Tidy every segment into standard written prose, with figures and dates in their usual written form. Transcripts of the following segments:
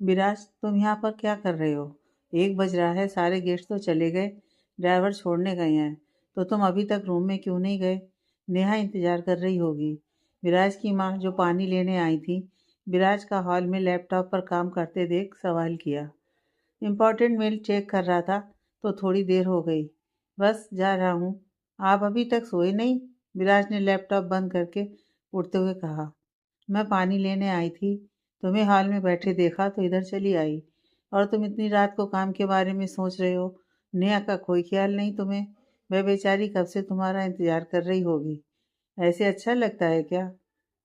विराज, तुम यहाँ पर क्या कर रहे हो? 1 बज रहा है, सारे गेस्ट तो चले गए, ड्राइवर छोड़ने गए हैं, तो तुम अभी तक रूम में क्यों नहीं गए? नेहा इंतजार कर रही होगी। विराज की माँ, जो पानी लेने आई थी, विराज का हॉल में लैपटॉप पर काम करते देख सवाल किया। इम्पोर्टेंट मेल चेक कर रहा था, तो थोड़ी देर हो गई। बस जा रहा हूँ। आप अभी तक सोए नहीं? विराज ने लैपटॉप बंद करके उठते हुए कहा। मैं पानी लेने आई थी, तुम्हें हॉल में बैठे देखा तो इधर चली आई। और तुम इतनी रात को काम के बारे में सोच रहे हो? नेहा का कोई ख्याल नहीं तुम्हें? वह बेचारी कब से तुम्हारा इंतजार कर रही होगी। ऐसे अच्छा लगता है क्या?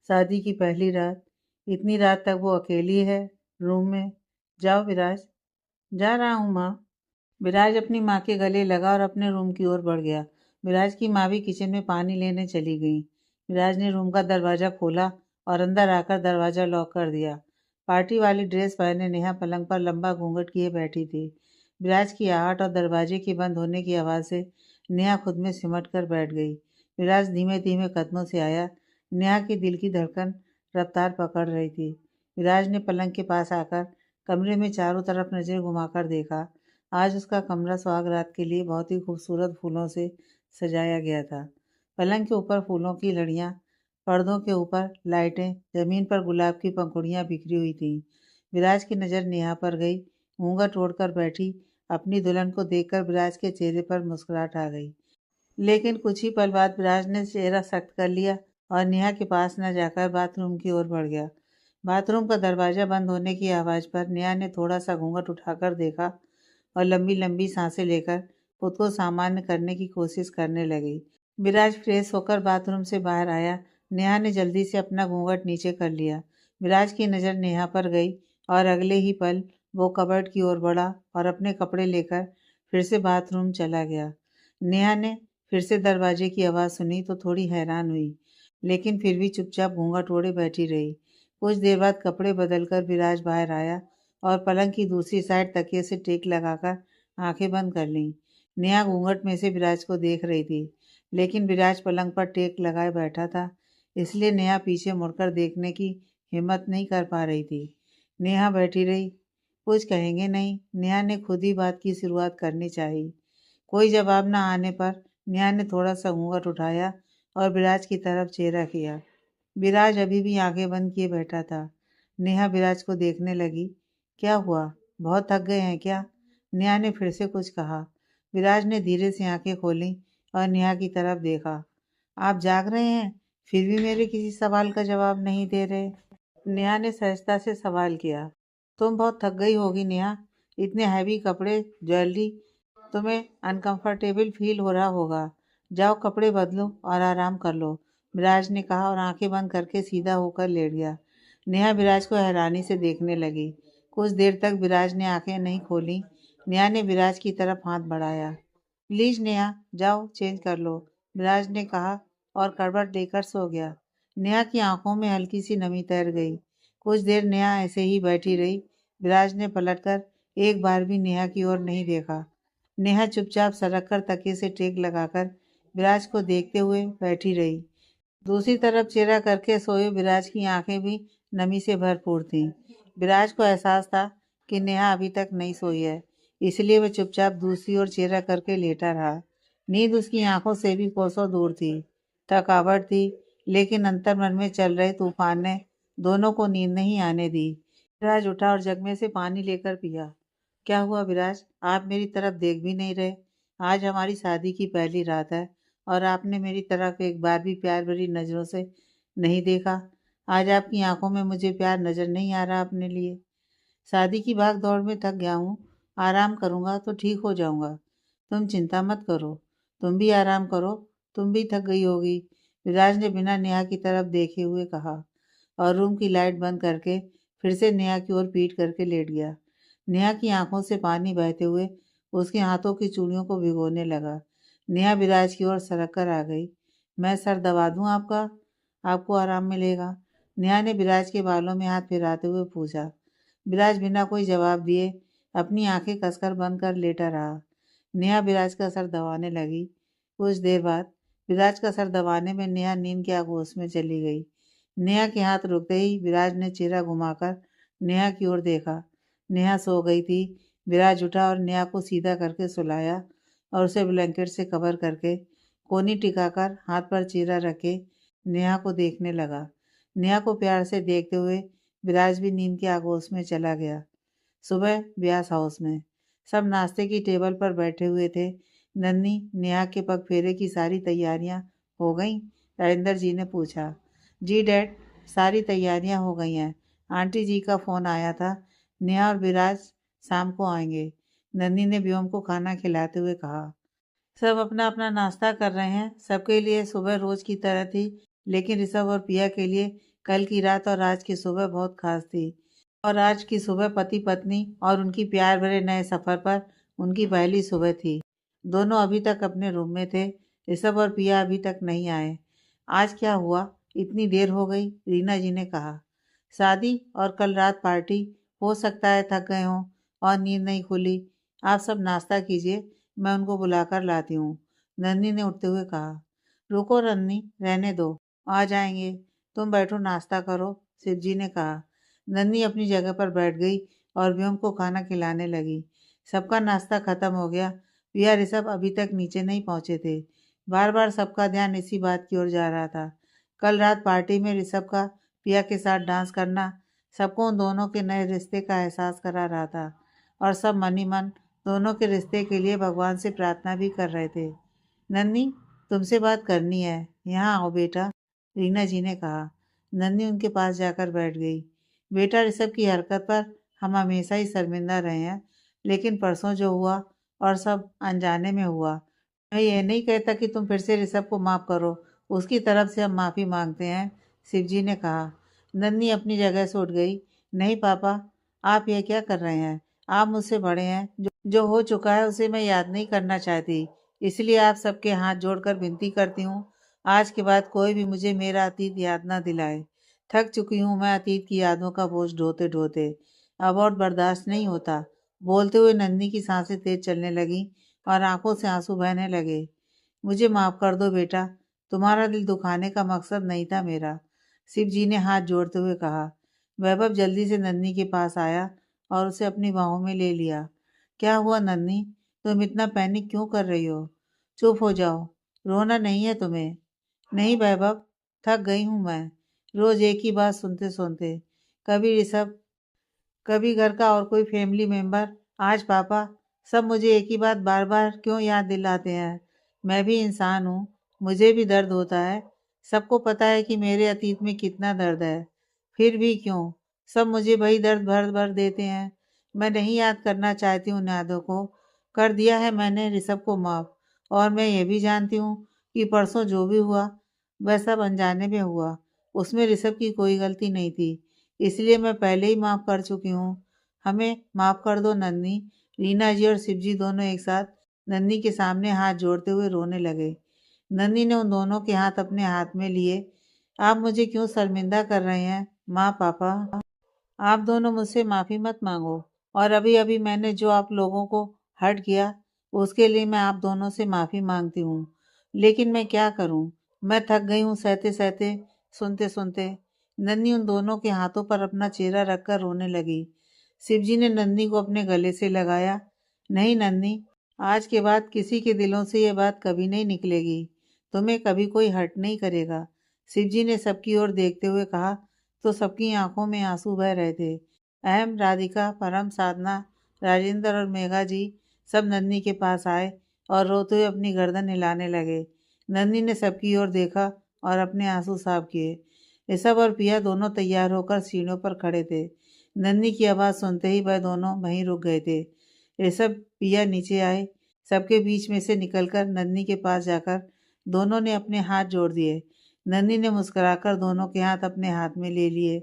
शादी की पहली रात, इतनी रात तक वो अकेली है रूम में। जाओ विराज। जा रहा हूँ माँ। विराज अपनी माँ के गले लगा और अपने रूम की ओर बढ़ गया। विराज की माँ भी किचन में पानी लेने चली गई। विराज ने रूम का दरवाजा खोला और अंदर आकर दरवाजा लॉक कर दिया। पार्टी वाली ड्रेस पहने नेहा पलंग पर लंबा घूंघट किए बैठी थी। विराज की आहट और दरवाजे के बंद होने की आवाज़ से नेहा खुद में सिमट कर बैठ गई। विराज धीमे धीमे कदमों से आया। नेहा के दिल की धड़कन रफ्तार पकड़ रही थी। विराज ने पलंग के पास आकर कमरे में चारों तरफ नजर घुमाकर देखा। आज उसका कमरा सुहागरात के लिए बहुत ही खूबसूरत फूलों से सजाया गया था। पलंग के ऊपर फूलों की लड़ियाँ, पर्दों के ऊपर लाइटें, जमीन पर गुलाब की पंखुड़ियाँ बिखरी हुई थीं। विराज की नज़र नेहा पर गई। घूंघट ओढ़कर बैठी अपनी दुल्हन को देखकर विराज के चेहरे पर मुस्कुराहट आ गई। लेकिन कुछ ही पल बाद विराज ने चेहरा सख्त कर लिया और नेहा के पास न जाकर बाथरूम की ओर बढ़ गया। बाथरूम का दरवाजा बंद होने की आवाज़ पर नेहा ने थोड़ा सा घूंघट उठाकर देखा और लंबी लंबी सांसें लेकर खुद को सामान्य करने की कोशिश करने लगी। विराज फ्रेश होकर बाथरूम से बाहर आया। नेहा ने जल्दी से अपना घूंघट नीचे कर लिया। विराज की नज़र नेहा पर गई और अगले ही पल वो कबर्ड की ओर बढ़ा और अपने कपड़े लेकर फिर से बाथरूम चला गया। नेहा ने फिर से दरवाजे की आवाज़ सुनी तो थोड़ी हैरान हुई, लेकिन फिर भी चुपचाप घूंघट ओढ़े बैठी रही। कुछ देर बाद कपड़े बदलकर विराज बाहर आया और पलंग की दूसरी साइड तकिए से टेक लगाकर आंखें बंद कर लीं। नेहा घूंघट में से विराज को देख रही थी, लेकिन विराज पलंग पर टेक लगाए बैठा था, इसलिए नेहा पीछे मुड़कर देखने की हिम्मत नहीं कर पा रही थी। नेहा बैठी रही। कुछ कहेंगे नहीं, नेहा ने खुद ही बात की शुरुआत करनी चाहिए। कोई जवाब न आने पर नेहा ने थोड़ा सा घूंघट उठाया और विराज की तरफ चेहरा किया। विराज अभी भी आंखें बंद किए बैठा था। नेहा विराज को देखने लगी। क्या हुआ? बहुत थक गए हैं क्या? नेहा ने फिर से कुछ कहा। विराज ने धीरे से आंखें खोली और नेहा की तरफ देखा। आप जाग रहे हैं, फिर भी मेरे किसी सवाल का जवाब नहीं दे रहे। नेहा ने सहजता से सवाल किया। तुम बहुत थक गई होगी नेहा, इतने हैवी कपड़े, ज्वेलरी, तुम्हें अनकंफर्टेबल फील हो रहा होगा। जाओ कपड़े बदलो और आराम कर लो, विराज ने कहा और आंखें बंद करके सीधा होकर लेट गया। नेहा विराज को हैरानी से देखने लगी। कुछ देर तक विराज ने आंखें नहीं खोली। नेहा ने विराज की तरफ हाथ बढ़ाया। प्लीज नेहा, जाओ चेंज कर लो, विराज ने कहा और करवट लेकर सो गया। नेहा की आंखों में हल्की सी नमी तैर गई। कुछ देर नेहा ऐसे ही बैठी रही। विराज ने पलटकर एक बार भी नेहा की ओर नहीं देखा। नेहा चुपचाप सरक कर तकिए से टेक लगाकर विराज को देखते हुए बैठी रही। दूसरी तरफ चेहरा करके सोए विराज की आंखें भी नमी से भरपूर थीं। विराज को एहसास था कि नेहा अभी तक नहीं सोई है, इसलिए वह चुपचाप दूसरी ओर चेहरा करके लेटा रहा। नींद उसकी आंखों से भी कोसों दूर थी। थकावट थी, लेकिन अंतर्मन में चल रहे तूफान ने दोनों को नींद नहीं आने दी। विराज उठा और जग में से पानी लेकर पिया। क्या हुआ विराज, आप मेरी तरफ देख भी नहीं रहे? आज हमारी शादी की पहली रात है और आपने मेरी तरफ एक बार भी प्यार भरी नज़रों से नहीं देखा। आज आपकी आंखों में मुझे प्यार नज़र नहीं आ रहा अपने लिए। शादी की भाग दौड़ में थक गया हूँ, आराम करूँगा तो ठीक हो जाऊँगा। तुम चिंता मत करो, तुम भी आराम करो, तुम भी थक गई होगी, विराज ने बिना नेहा की तरफ देखे हुए कहा और रूम की लाइट बंद करके फिर से नेहा की ओर पीट करके लेट गया। नेहा की आंखों से पानी बहते हुए उसके हाथों की चूड़ियों को भिगोने लगा। नेहा विराज की ओर सरक कर आ गई। मैं सर दबा दूं आपका? आपको आराम मिलेगा, नेहा ने विराज के बालों में हाथ फिराते हुए पूछा। विराज बिना कोई जवाब दिए अपनी आंखें कसकर बंद कर लेटा रहा। नेहा विराज का सर दबाने लगी। कुछ देर बाद विराज का सर दबाने में नेहा नींद के आगोश में चली गई। नेहा के हाथ रुकते ही विराज ने चेहरा घुमाकर नेहा की ओर देखा। नेहा सो गई थी। विराज उठा और नेहा को सीधा करके सुलाया और उसे ब्लैंकेट से कवर करके कोनी टिकाकर हाथ पर चीरा रखे नेहा को देखने लगा। नेहा को प्यार से देखते हुए विराज भी नींद के आगोश में चला गया। सुबह ब्यास हाउस में सब नाश्ते की टेबल पर बैठे हुए थे। नन्ही नेहा के पग फेरे की सारी तैयारियां हो गईं? राजेंद्र जी ने पूछा। जी डैड, सारी तैयारियां हो गई हैं। आंटी जी का फ़ोन आया था। नेहा और विराज शाम को आएंगे। नन्ही ने व्योम को खाना खिलाते हुए कहा। सब अपना अपना नाश्ता कर रहे हैं। सबके लिए सुबह रोज की तरह थी, लेकिन ऋषभ और पिया के लिए कल की रात और आज की सुबह बहुत खास थी। और आज की सुबह पति पत्नी और उनकी प्यार भरे नए सफर पर उनकी पहली सुबह थी। दोनों अभी तक अपने रूम में थे। ऋषभ और पिया अभी तक नहीं आए। आज क्या हुआ, इतनी देर हो गई? रीना जी ने कहा। शादी और कल रात पार्टी, हो सकता है थक गए हों और नींद नहीं खुली। आप सब नाश्ता कीजिए, मैं उनको बुलाकर लाती हूँ। नन्ही ने उठते हुए कहा। रुको नन्ही, रहने दो, आ जाएंगे। तुम बैठो, नाश्ता करो, शिवजी ने कहा। नन्ही अपनी जगह पर बैठ गई और व्योम को खाना खिलाने लगी। सबका नाश्ता खत्म हो गया। पिया ऋषभ अभी तक नीचे नहीं पहुंचे थे। बार बार सबका ध्यान इसी बात की ओर जा रहा था। कल रात पार्टी में ऋषभ का पिया के साथ डांस करना सबको उन दोनों के नए रिश्ते का एहसास करा रहा था और सब मन ही मन दोनों के रिश्ते के लिए भगवान से प्रार्थना भी कर रहे थे। नन्ही, तुमसे बात करनी है, यहाँ आओ बेटा, रीना जी ने कहा। नन्ही उनके पास जाकर बैठ गई। बेटा, ऋषभ की हरकत पर हम हमेशा ही शर्मिंदा रहे हैं, लेकिन परसों जो हुआ और सब अनजाने में हुआ। मैं ये नहीं कहता कि तुम फिर से ऋषभ को माफ़ करो, उसकी तरफ से हम माफ़ी मांगते हैं, शिवजी ने कहा। नन्ही अपनी जगह से उठ गई। नहीं पापा, आप यह क्या कर रहे हैं? आप मुझसे बड़े हैं। जो हो चुका है उसे मैं याद नहीं करना चाहती, इसलिए आप सबके हाथ जोड़कर विनती करती हूँ, आज के बाद कोई भी मुझे मेरा अतीत याद ना दिलाए। थक चुकी हूँ मैं अतीत की यादों का बोझ ढोते ढोते। अब और बर्दाश्त नहीं होता। बोलते हुए नन्ही की सांसें तेज चलने लगी और आंखों से आंसू बहने लगे। मुझे माफ कर दो बेटा, तुम्हारा दिल दुखाने का मकसद नहीं था मेरा, शिव जी ने हाथ जोड़ते हुए कहा। वैभव जल्दी से नन्ही के पास आया और उसे अपनी बाहों में ले लिया। क्या हुआ नन्ही, तुम इतना पैनिक क्यों कर रही हो? चुप हो जाओ, रोना नहीं है तुम्हें। नहीं वैभव, थक गई हूँ मैं, रोज एक ही बात सुनते सुनते। कभी ऋषभ, कभी घर का और कोई फैमिली मेंबर, आज पापा। सब मुझे एक ही बात बार बार क्यों याद दिलाते हैं? मैं भी इंसान हूँ, मुझे भी दर्द होता है। सबको पता है कि मेरे अतीत में कितना दर्द है, फिर भी क्यों सब मुझे वही दर्द भर भर देते हैं? मैं नहीं याद करना चाहती उन यादों को। कर दिया है मैंने ऋषभ को माफ, और मैं ये भी जानती हूँ कि परसों जो भी हुआ वह सब अनजाने में हुआ। उसमें ऋषभ की कोई गलती नहीं थी, इसलिए मैं पहले ही माफ़ कर चुकी हूँ। हमें माफ़ कर दो नन्ही। रीना जी और शिव जी दोनों एक साथ नन्ही के सामने हाथ जोड़ते हुए रोने लगे। नन्ही ने उन दोनों के हाथ अपने हाथ में लिए। आप मुझे क्यों शर्मिंदा कर रहे हैं? माँ पापा, आप दोनों मुझसे माफ़ी मत मांगो, और अभी अभी मैंने जो आप लोगों को हर्ट किया उसके लिए मैं आप दोनों से माफ़ी मांगती हूँ। लेकिन मैं क्या करूँ, मैं थक गई हूँ सहते सहते, सुनते सुनते। नन्ही उन दोनों के हाथों पर अपना चेहरा रखकर रोने लगी। शिवजी ने नन्ही को अपने गले से लगाया। नहीं नन्ही, आज के बाद किसी के दिलों से ये बात कभी नहीं निकलेगी। तुम्हें कभी कोई हर्ट नहीं करेगा, शिवजी ने सबकी ओर देखते हुए कहा। तो सबकी आंखों में आंसू बह रहे थे। अहम, राधिका, परम, साधना, राजेंद्र और मेघा जी सब नन्ही के पास आए और रोते हुए अपनी गर्दन हिलाने लगे। नन्ही ने सबकी ओर देखा और अपने आंसू साफ किए। ऋषभ और पिया दोनों तैयार होकर सीढ़ियों पर खड़े थे। नन्ही की आवाज़ सुनते ही वह दोनों वहीं रुक गए थे। ऋषभ पिया नीचे आए। सबके बीच में से निकलकर नन्ही के पास जाकर दोनों ने अपने हाथ जोड़ दिए। नन्ही ने मुस्कुराकर दोनों के हाथ अपने हाथ में ले लिए।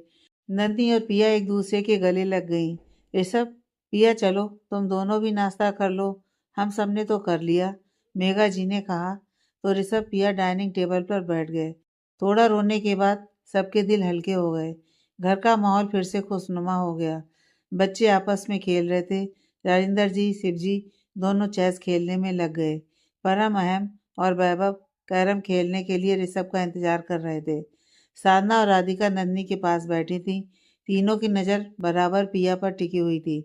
नन्ही और पिया एक दूसरे के गले लग गईं। ऋषभ, पिया चलो तुम दोनों भी नाश्ता कर लो, हम सब ने तो कर लिया, मेघा जी ने कहा। तो ऋषभ पिया डाइनिंग टेबल पर बैठ गए। थोड़ा रोने के बाद सबके दिल हल्के हो गए। घर का माहौल फिर से खुशनुमा हो गया। बच्चे आपस में खेल रहे थे। राजेंद्र जी, शिव जी दोनों चेस खेलने में लग गए। परम, अहम और वैभव कैरम खेलने के लिए ऋषभ का इंतजार कर रहे थे। साधना और राधिका नन्ही के पास बैठी थी। तीनों की नज़र बराबर पिया पर टिकी हुई थी।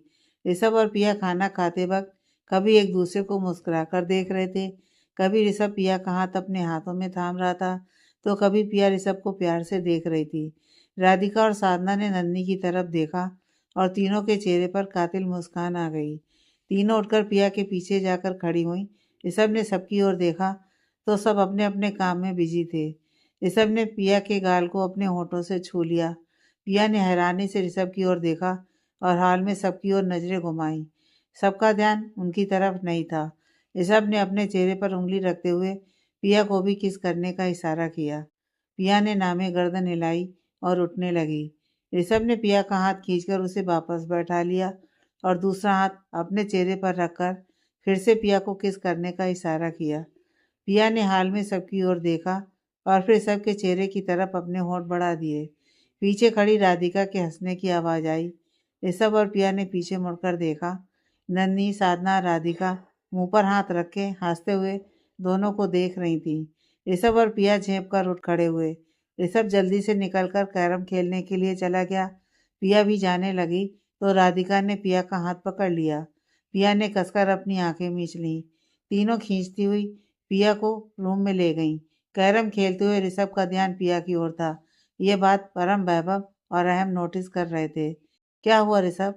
ऋषभ और पिया खाना खाते वक्त कभी एक दूसरे को मुस्कुराकर देख रहे थे, कभी ऋषभ पिया का हाथ अपने हाथों में थाम रहा था, तो कभी पिया ऋषभ को प्यार से देख रही थी। राधिका और साधना ने नन्ही की तरफ देखा और तीनों के चेहरे पर कातिल मुस्कान आ गई। तीनों उठकर पिया के पीछे जाकर खड़ी हुई। ऋषभ ने सबकी ओर देखा तो सब अपने अपने काम में बिजी थे। ऋषभ ने पिया के गाल को अपने होठों से छू लिया। पिया ने हैरानी से ऋषभ की ओर देखा और हाल में सबकी ओर नजरें घुमाई। सबका ध्यान उनकी तरफ नहीं था। ऋषभ ने अपने चेहरे पर उंगली रखते हुए पिया को भी किस करने का इशारा किया। पिया ने नामे गर्दन हिलाई और उठने लगी। ऋषभ ने पिया का हाथ खींचकर उसे वापस बैठा लिया और दूसरा हाथ अपने चेहरे पर रखकर फिर से पिया को किस करने का इशारा किया। पिया ने हाल में सबकी ओर देखा और फिर सबके चेहरे की तरफ अपने होंठ बढ़ा दिए। पीछे खड़ी राधिका के हंसने की आवाज़ आई। ऋषभ और पिया ने पीछे मुड़कर देखा। नन्ही, साधना, राधिका मुंह पर हाथ रखे हंसते हुए दोनों को देख रही थी। ऋषभ और पिया झेप कर उठ खड़े हुए। ऋषभ जल्दी से निकलकर कैरम खेलने के लिए चला गया। पिया भी जाने लगी तो राधिका ने पिया का हाथ पकड़ लिया। पिया ने कसकर अपनी आंखें मींच लीं। तीनों खींचती हुई पिया को रूम में ले गईं। कैरम खेलते हुए ऋषभ का ध्यान पिया की ओर था। ये बात परम, वैभव और अहम नोटिस कर रहे थे। क्या हुआ ऋषभ?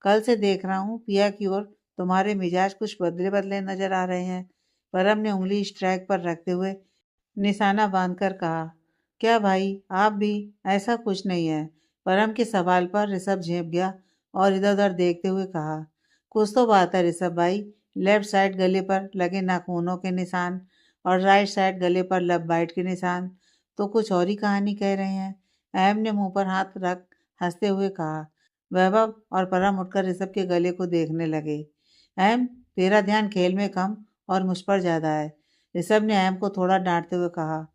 कल से देख रहा हूँ पिया की ओर तुम्हारे मिजाज कुछ बदले बदले नजर आ रहे हैं। परम ने उंगली स्ट्राइक पर रखते हुए निशाना बांधकर कहा। क्या भाई, आप भी? ऐसा कुछ नहीं है। परम के सवाल पर ऋषभ झेप गया और इधर उधर देखते हुए कहा। कुछ तो बात है ऋषभ भाई। लेफ्ट साइड गले पर लगे नाखूनों के निशान और राइट साइड गले पर लव बाइट के निशान तो कुछ और ही कहानी कह रहे हैं। अहम ने मुंह पर हाथ रख हंसते हुए कहा। वैभव और परम उठकर ऋषभ के गले को देखने लगे। अहम, तेरा ध्यान खेल में कम और मुझ पर ज्यादा है। ऋषभ ने अहम को थोड़ा डांटते हुए कहा।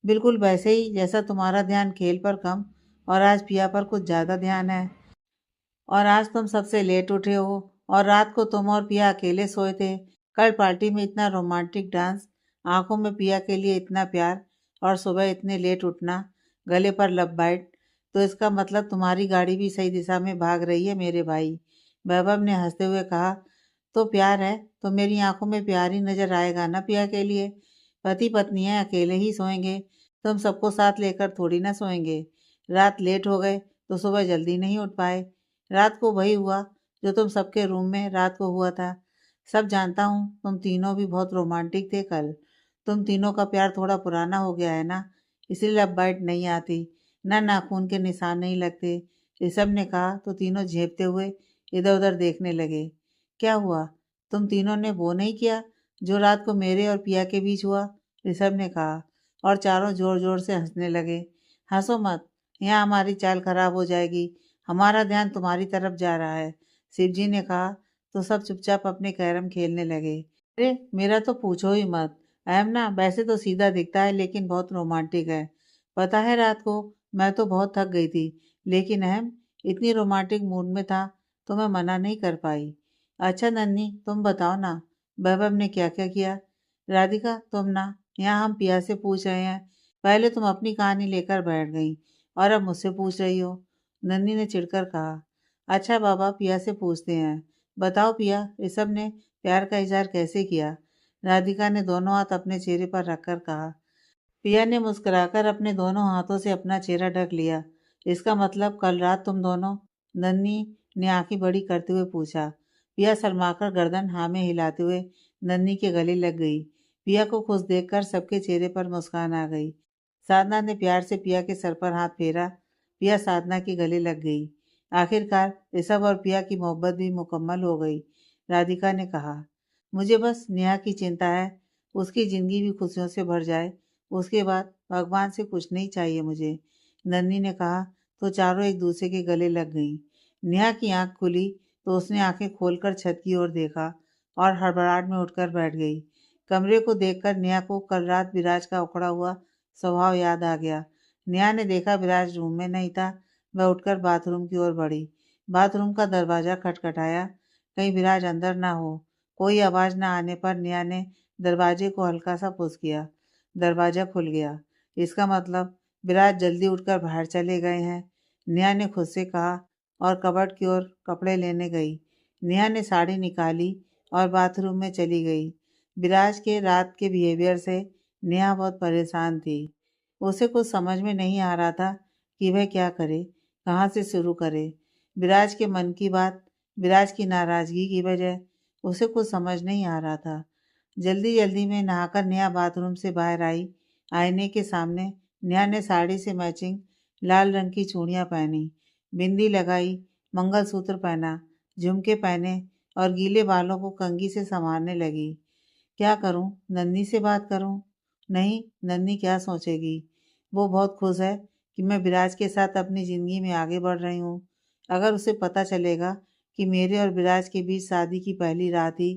बिल्कुल वैसे ही जैसा तुम्हारा ध्यान खेल पर कम और आज पिया पर कुछ ज्यादा ध्यान है। और आज तुम सबसे लेट उठे हो और रात को तुम और पिया अकेले सोए थे। कल पार्टी में इतना रोमांटिक डांस, आंखों में पिया के लिए इतना प्यार और सुबह इतने लेट उठना, गले पर लब बाइट, तो इसका मतलब तुम्हारी गाड़ी भी सही दिशा में भाग रही है मेरे भाई। वैभव ने हंसते हुए कहा। तो प्यार है तो मेरी आंखों में प्यार ही नजर आएगा ना पिया के लिए। पति पत्नी है, अकेले ही सोएंगे। तुम सबको साथ लेकर थोड़ी ना सोएंगे। रात लेट हो गए तो सुबह जल्दी नहीं उठ पाए। रात को वही हुआ जो तुम सबके रूम में रात को हुआ था। सब जानता हूँ तुम तीनों भी बहुत रोमांटिक थे कल। तुम तीनों का प्यार थोड़ा पुराना हो गया है ना, इसलिए अब बाइट नहीं आती, ना नाखून के निशान नहीं लगते। ऋषभ ने कहा तो तीनों झेपते हुए इधर उधर देखने लगे। क्या हुआ? तुम तीनों ने वो नहीं किया जो रात को मेरे और पिया के बीच हुआ? ऋषभ ने कहा और चारों जोर जोर से हंसने लगे। हंसो मत, यहाँ हमारी चाल खराब हो जाएगी। हमारा ध्यान तुम्हारी तरफ जा रहा है, शिवजी ने कहा तो सब चुपचाप अपने कैरम खेलने लगे। अरे मेरा तो पूछो ही मत। अहम ना वैसे तो सीधा दिखता है लेकिन बहुत रोमांटिक है। पता है रात को मैं तो बहुत थक गई थी, लेकिन अहम इतनी रोमांटिक मूड में था तो मैं मना नहीं कर पाई। अच्छा नन्ही, तुम बताओ ना, वैभव ने क्या क्या किया? राधिका तुम ना, यहाँ हम पिया से पूछ रहे हैं। पहले तुम अपनी कहानी लेकर बैठ गई और अब मुझसे पूछ रही हो। नन्ही ने चिढ़कर कहा। अच्छा बाबा, पिया से पूछते हैं। बताओ पिया, ऋषभ ने प्यार का इजहार कैसे किया? राधिका ने दोनों हाथ अपने चेहरे पर रखकर कहा। पिया ने मुस्कुराकर अपने दोनों हाथों से अपना चेहरा ढक लिया। इसका मतलब कल रात तुम दोनों? नन्ही ने आंखें बड़ी करते हुए पूछा। पिया शर्माकर गर्दन हाँ में हिलाते हुए नन्ही के गले लग गई। पिया को खुश देखकर सबके चेहरे पर मुस्कान आ गई। साधना ने प्यार से पिया के सर पर हाथ फेरा। पिया साधना के गले लग गई। आखिरकार ऋषभ और पिया की मोहब्बत भी मुकम्मल हो गई। राधिका ने कहा। मुझे बस नेहा की चिंता है, उसकी जिंदगी भी खुशियों से भर जाए। उसके बाद भगवान से कुछ नहीं चाहिए मुझे। नन्ही ने कहा तो चारों एक दूसरे के गले लग गईं। नेहा की आंख खुली तो उसने आंखें खोलकर छत की ओर देखा और हड़बड़ाहट में उठकर बैठ गई। कमरे को देखकर नेहा को कल रात विराज का उखड़ा हुआ स्वभाव याद आ गया। नेहा ने देखा विराज रूम में नहीं था। वह उठकर बाथरूम की ओर बढ़ी। बाथरूम का दरवाजा खटखटाया, कहीं विराज अंदर ना हो। कोई आवाज न आने पर नेहा ने दरवाजे को हल्का सा पुश किया। दरवाजा खुल गया। इसका मतलब विराज जल्दी उठकर बाहर चले गए हैं। नेहा ने खुद से कहा और कबर्ड की ओर कपड़े लेने गई। नेहा ने साड़ी निकाली और बाथरूम में चली गई। विराज के रात के बिहेवियर से नेहा बहुत परेशान थी। उसे कुछ समझ में नहीं आ रहा था कि वह क्या करे, कहाँ से शुरू करे। विराज के मन की बात, विराज की नाराज़गी की वजह उसे कुछ समझ नहीं आ रहा था। जल्दी जल्दी में नहाकर नेहा बाथरूम से बाहर आई। आईने के सामने नेहा ने साड़ी से मैचिंग लाल रंग की चूड़ियाँ पहनी, बिंदी लगाई, मंगलसूत्र पहना, झुमके पहने और गीले बालों को कंघी से संवारने लगी। क्या करूं? नन्ही से बात करूं? नहीं, नन्ही क्या सोचेगी? वो बहुत खुश है कि मैं विराज के साथ अपनी ज़िंदगी में आगे बढ़ रही हूँ। अगर उसे पता चलेगा कि मेरे और विराज के बीच शादी की पहली रात ही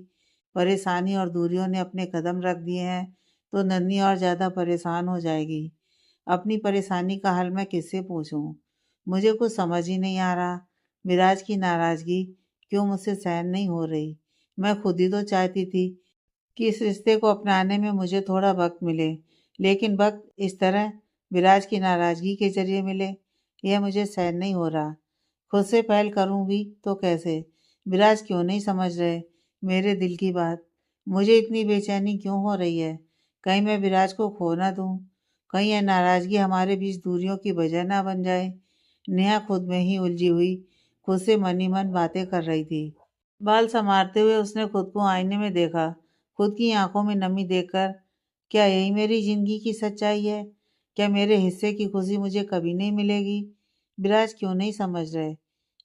परेशानी और दूरियों ने अपने कदम रख दिए हैं, तो नन्ही और ज़्यादा परेशान हो जाएगी। अपनी परेशानी का हल मैं किससे पूछूं? मुझे कुछ समझ ही नहीं आ रहा। विराज की नाराज़गी क्यों मुझसे सहन नहीं हो रही? मैं खुद ही तो चाहती थी कि इस रिश्ते को अपनाने में मुझे थोड़ा वक्त मिले, लेकिन वक्त इस तरह विराज की नाराज़गी के ज़रिए मिले, यह मुझे सहन नहीं हो रहा। खुद से पहल करूं भी तो कैसे? विराज क्यों नहीं समझ रहे मेरे दिल की बात? मुझे इतनी बेचैनी क्यों हो रही है? कहीं मैं विराज को खो ना दूं? कहीं यह नाराज़गी हमारे बीच दूरियों की वजह ना बन जाए? नेहा खुद में ही उलझी हुई खुद से मन ही मन बातें कर रही थी। बाल संवारते हुए उसने खुद को आईने में देखा। खुद की आंखों में नमी देखकर, क्या यही मेरी जिंदगी की सच्चाई है? क्या मेरे हिस्से की खुशी मुझे कभी नहीं मिलेगी? विराज क्यों नहीं समझ रहे?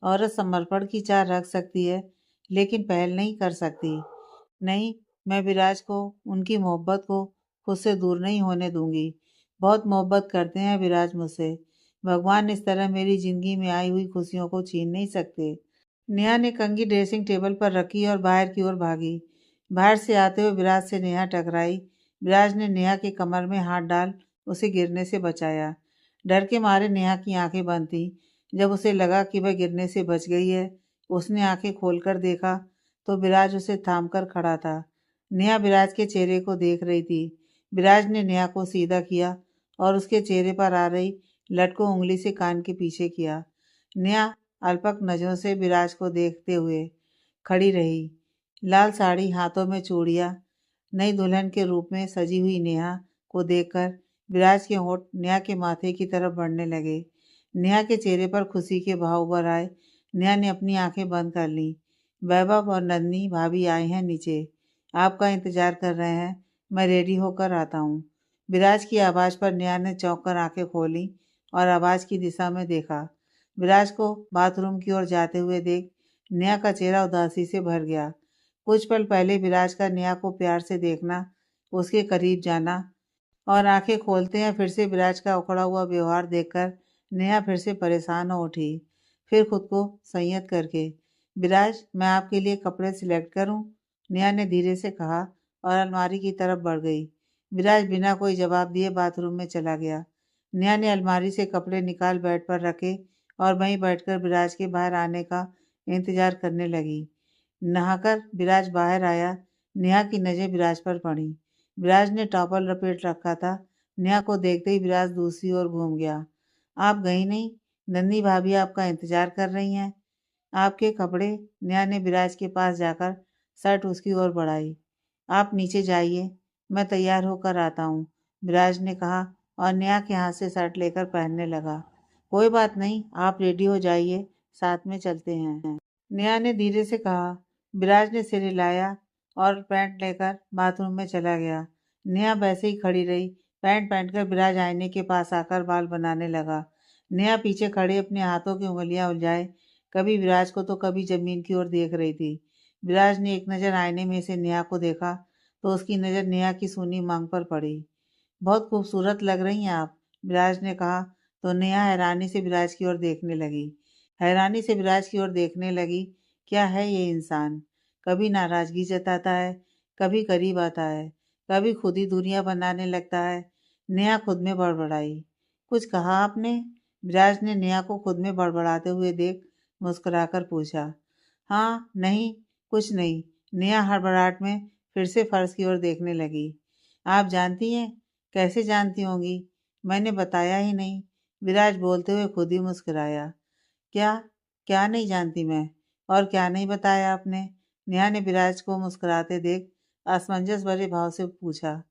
औरत समर्पण की चाह रख सकती है, लेकिन पहल नहीं कर सकती। नहीं, मैं विराज को, उनकी मोहब्बत को खुद से दूर नहीं होने दूंगी। बहुत मोहब्बत करते हैं विराज मुझसे। भगवान इस तरह मेरी जिंदगी में आई हुई खुशियों को छीन नहीं सकते। नेहा ने कंघी ड्रेसिंग टेबल पर रखी और बाहर की ओर भागी। बाहर से आते हुए विराज से नेहा टकराई। विराज ने नेहा के कमर में हाथ डाल उसे गिरने से बचाया। डर के मारे नेहा की आंखें बंद थी। जब उसे लगा कि वह गिरने से बच गई है, उसने आंखें खोलकर देखा तो विराज उसे थामकर खड़ा था। नेहा विराज के चेहरे को देख रही थी। विराज ने नेहा को सीधा किया और उसके चेहरे पर आ रही लट को उंगली से कान के पीछे किया। नेहा अलपक नजरों से विराज को देखते हुए खड़ी रही। लाल साड़ी, हाथों में चूड़ियां, नई दुल्हन के रूप में सजी हुई नेहा को देखकर विराज के होंठ नेहा के माथे की तरफ बढ़ने लगे। नेहा के चेहरे पर खुशी के भाव उभर आए। नेहा ने अपनी आंखें बंद कर लीं। वैभव और नंदनी भाभी आए हैं नीचे, आपका इंतजार कर रहे हैं। मैं रेडी होकर आता हूँ। विराज की आवाज़ पर नेहा ने चौंक कर आंखें खोली और आवाज़ की दिशा में देखा। विराज को बाथरूम की ओर जाते हुए देख नेहा का चेहरा उदासी से भर गया। कुछ पल पहले विराज का नेहा को प्यार से देखना, उसके करीब जाना और आंखें खोलते हैं फिर से विराज का उखड़ा हुआ व्यवहार देखकर नेहा फिर से परेशान हो उठी। फिर खुद को संयत करके, विराज, मैं आपके लिए कपड़े सिलेक्ट करूं? नेहा ने धीरे से कहा और अलमारी की तरफ बढ़ गई। विराज बिना कोई जवाब दिए बाथरूम में चला गया। नेहा ने अलमारी से कपड़े निकाल बेड पर रखे और वहीं बैठकर विराज के बाहर आने का इंतजार करने लगी। नहाकर विराज बाहर आया। नेहा की नज़र विराज पर पड़ी। विराज ने टॉवल लपेट रखा था। नेहा को देखते ही विराज दूसरी ओर घूम गया। आप गई नहीं? नन्ही भाभी आपका इंतजार कर रही हैं। आपके कपड़े। नेहा ने विराज के पास जाकर शर्ट उसकी ओर बढ़ाई। आप नीचे जाइए, मैं तैयार होकर आता हूँ, विराज ने कहा और नेहा के हाथ से शर्ट लेकर पहनने लगा। कोई बात नहीं, आप रेडी हो जाइए, साथ में चलते हैं, नेहा ने धीरे से कहा। विराज ने सिर हिलाया और पैंट लेकर बाथरूम में चला गया। नेहा वैसे ही खड़ी रही। पैंट पहनकर विराज आईने के पास आकर बाल बनाने लगा। नेहा पीछे खड़े अपने हाथों की उंगलियां उलझाए कभी विराज को तो कभी जमीन की ओर देख रही थी। विराज ने एक नज़र आईने में से नेहा को देखा तो उसकी नज़र नेहा की सूनी मांग पर पड़ी। बहुत खूबसूरत लग रही हैं आप, विराज ने कहा तो नेहा हैरानी से विराज की ओर देखने लगी। हैरानी से विराज की ओर देखने लगी। क्या है ये इंसान? कभी नाराजगी जताता है, कभी करीब आता है, कभी खुद ही दूरियां बनाने लगता है। नेहा खुद में बड़बड़ाई। कुछ कहा आपने? विराज ने नेहा को खुद में बड़बड़ाते हुए देख मुस्कुराकर पूछा। हाँ, नहीं, कुछ नहीं, नेहा हड़बड़ाहट में फिर से फर्श की ओर देखने लगी। आप जानती हैं? कैसे जानती होंगी? मैंने बताया ही नहीं, विराज बोलते हुए खुद ही मुस्कुराया। क्या? क्या नहीं जानती मैं? और क्या नहीं बताया आपने? नेहा ने विराज को मुस्कुराते देख असमंजस भरे भाव से पूछा।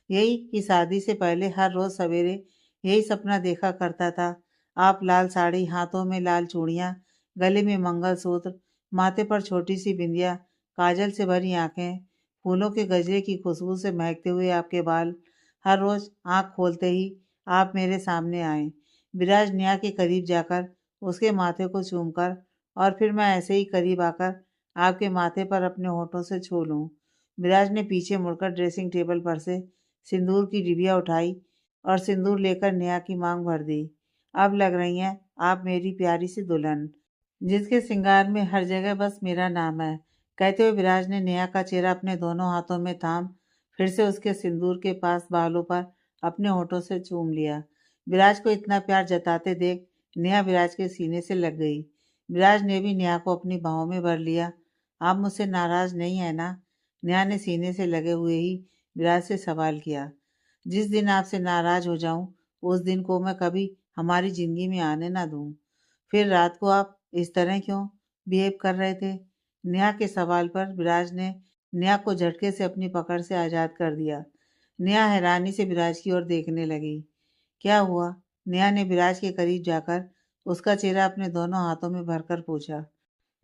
यही कि शादी से पहले हर रोज सवेरे यही सपना देखा करता था। आप लाल साड़ी, हाथों में लाल चूड़ियां, गले में मंगलसूत्र, माथे पर छोटी सी बिंदिया, काजल से भरी आंखें, फूलों के गजरे की खुशबू से महकते हुए आपके बाल। हर रोज आंख खोलते ही आप मेरे सामने आए। विराज नेहा के करीब जाकर उसके माथे को चूमकर और फिर मैं ऐसे ही करीब आकर आपके माथे पर अपने होठों से छू लूं। विराज ने पीछे मुड़कर ड्रेसिंग टेबल पर से सिंदूर की डिबिया उठाई और सिंदूर लेकर नेहा की मांग भर दी। अब लग रही हैं आप मेरी प्यारी सी दुल्हन, जिसके श्रृंगार में हर जगह बस मेरा नाम है। कहते हुए विराज ने नेहा का चेहरा अपने दोनों हाथों में थाम फिर से उसके सिंदूर के पास बालों पर अपने होठों से चूम लिया। विराज को इतना प्यार जताते देख नेहा विराज के सीने से लग गई। विराज ने भी नेहा को अपनी बाहों में भर लिया। आप मुझसे नाराज नहीं है ना? नेहा ने सीने से लगे हुए ही विराज से सवाल किया। जिस दिन आपसे नाराज हो जाऊं उस दिन को मैं कभी हमारी जिंदगी में आने ना दूं। फिर रात को आप इस तरह क्यों बिहेव कर रहे थे? नेहा के सवाल पर विराज ने नेहा को झटके से अपनी पकड़ से आजाद कर दिया। नेहा हैरानी से विराज की ओर देखने लगी। क्या हुआ? नेहा ने विराज के करीब जाकर उसका चेहरा अपने दोनों हाथों में भरकर पूछा।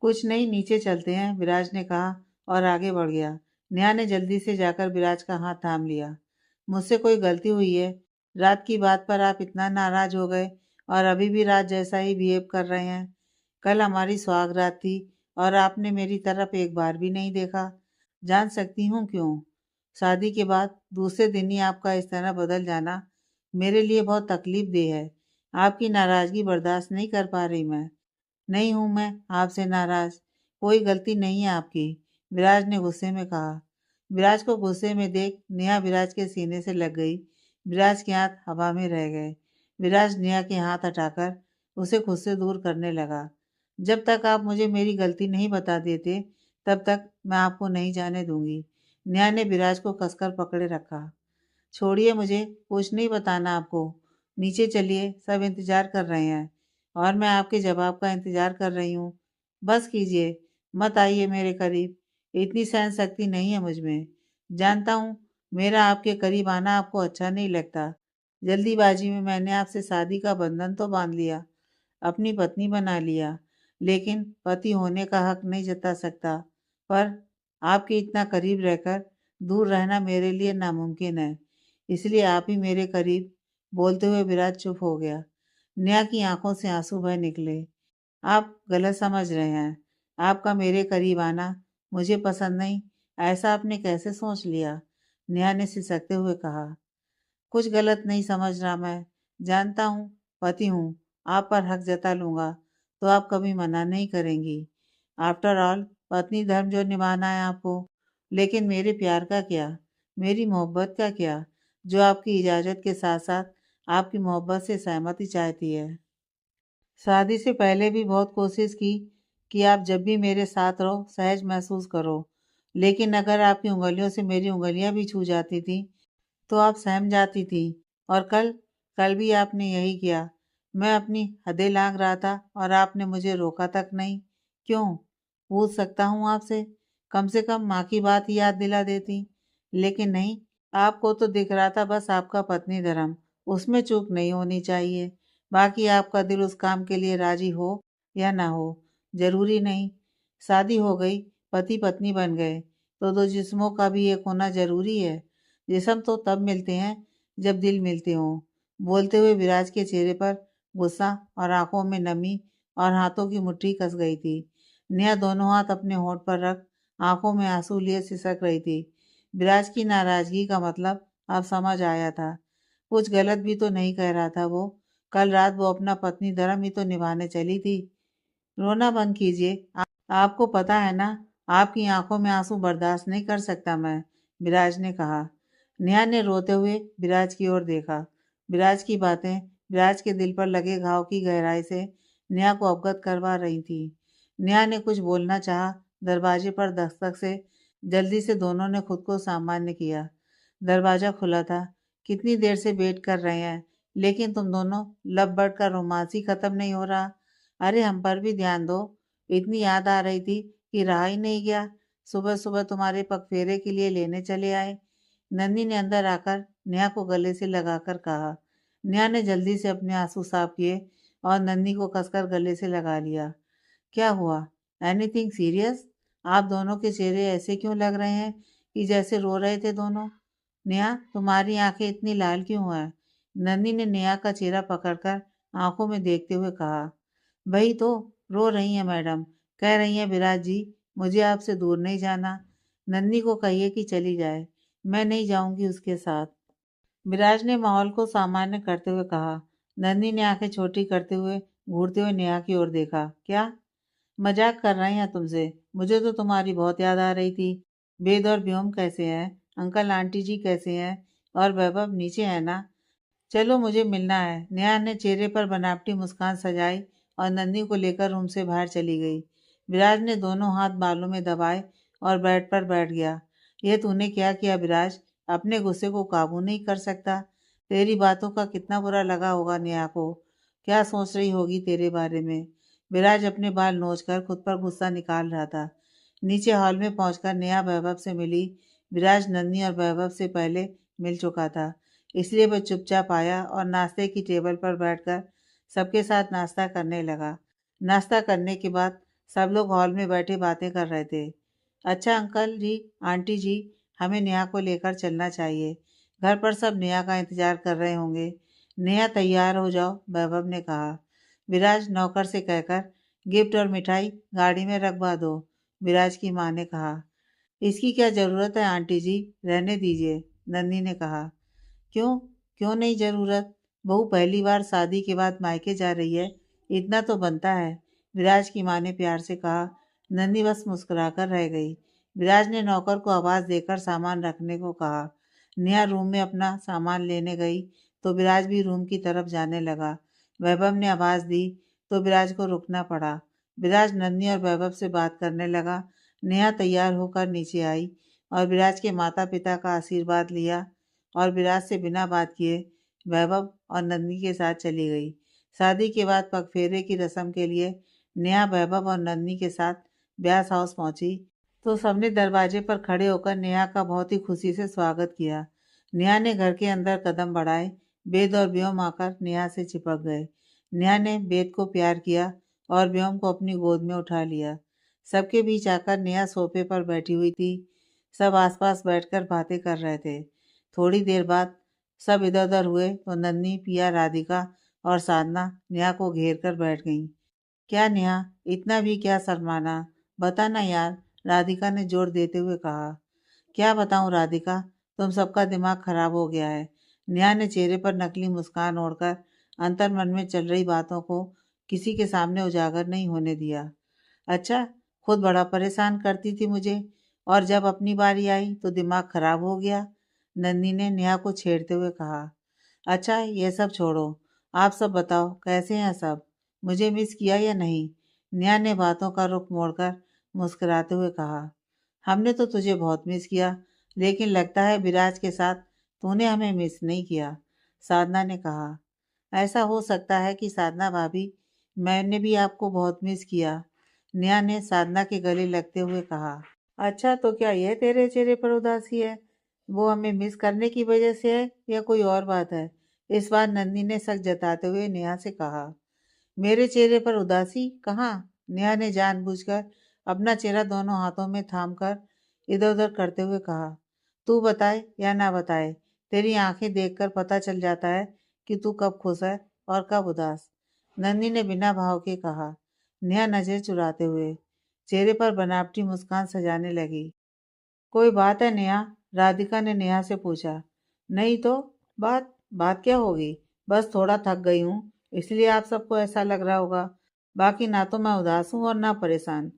कुछ नहीं, नीचे चलते हैं, विराज ने कहा और आगे बढ़ गया। नेहा ने जल्दी से जाकर विराज का हाथ थाम लिया। मुझसे कोई गलती हुई है? रात की बात पर आप इतना नाराज हो गए और अभी भी रात जैसा ही बिहेव कर रहे हैं। कल हमारी सुहागरात थी और आपने मेरी तरफ एक बार भी नहीं देखा। जान सकती हूँ क्यों? शादी के बाद दूसरे दिन ही आपका इस तरह बदल जाना मेरे लिए बहुत तकलीफ देह है। आपकी नाराजगी बर्दाश्त नहीं कर पा रही मैं। नहीं हूं मैं आपसे नाराज। कोई गलती नहीं है आपकी, विराज ने गुस्से में कहा। विराज को गुस्से में देख नेहा विराज के सीने से लग गई। विराज के हाथ हवा में रह गए। विराज नेहा के हाथ हटाकर उसे खुद से दूर करने लगा। जब तक आप मुझे मेरी गलती नहीं बता देते तब तक मैं आपको नहीं जाने दूंगी। नेहा ने विराज को कसकर पकड़े रखा। छोड़िए मुझे, कुछ नहीं बताना आपको। नीचे चलिए, सब इंतजार कर रहे हैं और मैं आपके जवाब का इंतजार कर रही हूँ। बस कीजिए, मत आइए मेरे करीब। इतनी सहन शक्ति नहीं है मुझ में। जानता हूँ मेरा आपके करीब आना आपको अच्छा नहीं लगता। जल्दीबाजी में मैंने आपसे शादी का बंधन तो बांध लिया, अपनी पत्नी बना लिया, लेकिन पति होने का हक नहीं जता सकता। पर आपके इतना करीब रहकर दूर रहना मेरे लिए नामुमकिन है। इसलिए आप ही मेरे करीब। बोलते हुए विराज चुप हो गया। नेहा की आंखों से आंसू बह निकले। आप गलत समझ रहे हैं। आपका मेरे करीब आना मुझे पसंद नहीं, ऐसा आपने कैसे सोच लिया? नेहा ने सिसकते हुए कहा। कुछ गलत नहीं समझ रहा मैं। जानता हूँ पति हूँ, आप पर हक जता लूंगा तो आप कभी मना नहीं करेंगी। आफ्टर ऑल पत्नी धर्म जो निभाना है आपको। लेकिन मेरे प्यार का क्या? मेरी मोहब्बत का क्या, जो आपकी इजाजत के साथ साथ आपकी मोहब्बत से सहमति चाहती है? शादी से पहले भी बहुत कोशिश की कि आप जब भी मेरे साथ रहो सहज महसूस करो, लेकिन अगर आपकी उंगलियों से मेरी उंगलियां भी छू जाती थी तो आप सहम जाती थी। और कल कल भी आपने यही किया। मैं अपनी हदें लांघ रहा था और आपने मुझे रोका तक नहीं। क्यों? पूछ सकता हूँ आपसे? कम से कम माँ की बात ही याद दिला देती। लेकिन नहीं, आपको तो दिख रहा था बस आपका पत्नी धर्म, उसमें चूक नहीं होनी चाहिए। बाकी आपका दिल उस काम के लिए राजी हो या ना हो, जरूरी नहीं। शादी हो गई, पति पत्नी बन गए, तो दो जिस्मों का भी एक होना जरूरी है। जिस्म तो तब मिलते हैं जब दिल मिलते हों। बोलते हुए विराज के चेहरे पर गुस्सा और आंखों में नमी और हाथों की मुट्ठी कस गई थी। नेहा दोनों हाथ अपने होंठ पर रख आंखों में आंसू लिए सिसक रही थी। विराज की नाराजगी का मतलब अब समझ आया था। कुछ गलत भी तो नहीं कह रहा था वो। कल रात वो अपना पत्नी धर्म ही तो निभाने चली थी। रोना बंद कीजिए। आपको पता है ना, आपकी आंखों में आंसू बर्दाश्त नहीं कर सकता मैं, विराज ने कहा। नेहा ने रोते हुए विराज की ओर देखा। विराज की बातें विराज के दिल पर लगे घाव की गहराई से नेहा को अवगत करवा रही थी। नेहा ने कुछ बोलना चाहा, दरवाजे पर दस्तक से जल्दी से दोनों ने खुद को सामान्य किया। दरवाजा खुला था। कितनी देर से वेट कर रहे हैं, लेकिन तुम दोनों लब बर्ड का रोमांस ही खत्म नहीं हो रहा। अरे हम पर भी ध्यान दो। इतनी याद आ रही थी कि रहा ही नहीं गया। सुबह सुबह तुम्हारे पगफेरे के लिए लेने चले आए। नन्ही ने अंदर आकर नेहा को गले से लगाकर कहा। नेहा ने जल्दी से अपने आंसू साफ किए और नन्ही को कसकर गले से लगा लिया। क्या हुआ? Anything serious? आप दोनों के चेहरे ऐसे क्यों लग रहे हैं कि जैसे रो रहे थे दोनों? नेहा, तुम्हारी आंखें इतनी लाल क्यों हैं? नन्ही ने नेहा का चेहरा पकड़कर आंखों में देखते हुए कहा। वही तो, रो रही हैं मैडम। कह रही हैं विराज जी, मुझे आपसे दूर नहीं जाना। नन्ही को कहिए कि चली जाए। मैं नहीं जाऊंगी उसके साथ। विराज ने माहौल को सामान्य करते हुए कहा। नन्ही ने आंखें छोटी करते हुए घूरते हुए नेहा की ओर देखा। क्या? मजाक कर रहे हैं तुमसे? मुझे तो तुम्हारी बहुत याद आ रही थी। वेद और व्योम कैसे हैं? अंकल आंटी जी कैसे हैं? और वैभव नीचे है ना? चलो मुझे मिलना है। नेहा ने चेहरे पर बनावटी मुस्कान सजाई और नन्ही को लेकर रूम से बाहर चली गई। विराज ने दोनों हाथ बालों में दबाए और बेड पर बैठ गया। यह तूने क्या किया विराज? अपने गुस्से को काबू नहीं कर सकता? तेरी बातों का कितना बुरा लगा होगा नेहा को। क्या सोच रही होगी तेरे बारे में? विराज अपने बाल नोचकर खुद पर गुस्सा निकाल रहा था। नीचे हॉल में पहुंचकर नेहा वैभव से मिली। विराज नन्ही और वैभव से पहले मिल चुका था, इसलिए वह चुपचाप आया और नाश्ते की टेबल पर बैठकर सबके साथ नाश्ता करने लगा। नाश्ता करने के बाद सब लोग हॉल में बैठे बातें कर रहे थे। अच्छा अंकल जी, आंटी जी, हमें नेहा को लेकर चलना चाहिए। घर पर सब नेहा का इंतजार कर रहे होंगे। नेहा तैयार हो जाओ, वैभव ने कहा। विराज नौकर से कहकर गिफ्ट और मिठाई गाड़ी में रखवा दो, विराज की माँ ने कहा। इसकी क्या जरूरत है आंटी जी, रहने दीजिए, नन्ही ने कहा। क्यों? क्यों नहीं जरूरत? बहू पहली बार शादी के बाद मायके जा रही है, इतना तो बनता है, विराज की माँ ने प्यार से कहा। नन्ही बस मुस्कुराकर रह गई। विराज ने नौकर को आवाज देकर सामान रखने को कहा। नेहा रूम में अपना सामान लेने गई तो विराज भी रूम की तरफ जाने लगा। वैभव ने आवाज दी तो विराज को रुकना पड़ा। विराज नन्ही और वैभव से बात करने लगा। नेहा तैयार होकर नीचे आई और विराज के माता पिता का आशीर्वाद लिया और विराज से बिना बात किए वैभव और नंदनी के साथ चली गई। शादी के बाद पगफेरे की रस्म के लिए नेहा वैभव और नंदनी के साथ ब्यास हाउस पहुंची तो सबने दरवाजे पर खड़े होकर नेहा का बहुत ही खुशी से स्वागत किया। नेहा ने घर के अंदर कदम बढ़ाए। वेद और व्योम आकर नेहा से चिपक गए। नेहा ने वेद को प्यार किया और व्योम को अपनी गोद में उठा लिया। सबके बीच आकर नेहा सोफे पर बैठी हुई थी। सब आसपास बैठकर बातें कर रहे थे। थोड़ी देर बाद सब इधर उधर हुए तो नन्ही, पिया, राधिका और साधना नेहा को घेर कर बैठ गईं। क्या नेहा, इतना भी क्या शर्माना? बता ना यार, राधिका ने जोर देते हुए कहा। क्या बताऊं राधिका, तुम सबका दिमाग खराब हो गया है। नेहा ने चेहरे पर नकली मुस्कान ओढ़कर अंतर मन में चल रही बातों को किसी के सामने उजागर नहीं होने दिया। अच्छा, खुद बड़ा परेशान करती थी मुझे और जब अपनी बारी आई तो दिमाग खराब हो गया, नन्ही ने नेहा को छेड़ते हुए कहा। अच्छा ये सब छोड़ो, आप सब बताओ कैसे हैं सब? मुझे मिस किया या नहीं? नेहा ने बातों का रुख मोड़कर मुस्कुराते हुए कहा। हमने तो तुझे बहुत मिस किया, लेकिन लगता है विराज के साथ तूने हमें मिस नहीं किया, साधना ने कहा। ऐसा हो सकता है कि साधना भाभी, मैंने भी आपको बहुत मिस किया, नेहा ने साधना के गले लगते हुए कहा। अच्छा तो क्या यह तेरे चेहरे पर उदासी है? वो हमें मिस करने की वजह से है या कोई और बात है? इस बार नंदी ने शक जताते हुए नेहा से कहा। मेरे चेहरे पर उदासी कहाँ? नेहा ने जानबूझकर अपना चेहरा दोनों हाथों में थामकर इधर उधर करते हुए कहा। तू बताए या ना बताए, तेरी आंखें देखकर पता चल जाता है कि तू कब खुश है और कब उदास, नंदी ने बिना भाव के कहा। नेहा नजर चुराते हुए चेहरे पर बनावटी मुस्कान सजाने लगी। कोई बात है नेहा? राधिका ने नेहा से पूछा। नहीं तो, बात बात क्या होगी? बस थोड़ा थक गई हूँ, इसलिए आप सबको ऐसा लग रहा होगा। बाकी ना तो मैं उदास हूँ और ना परेशान।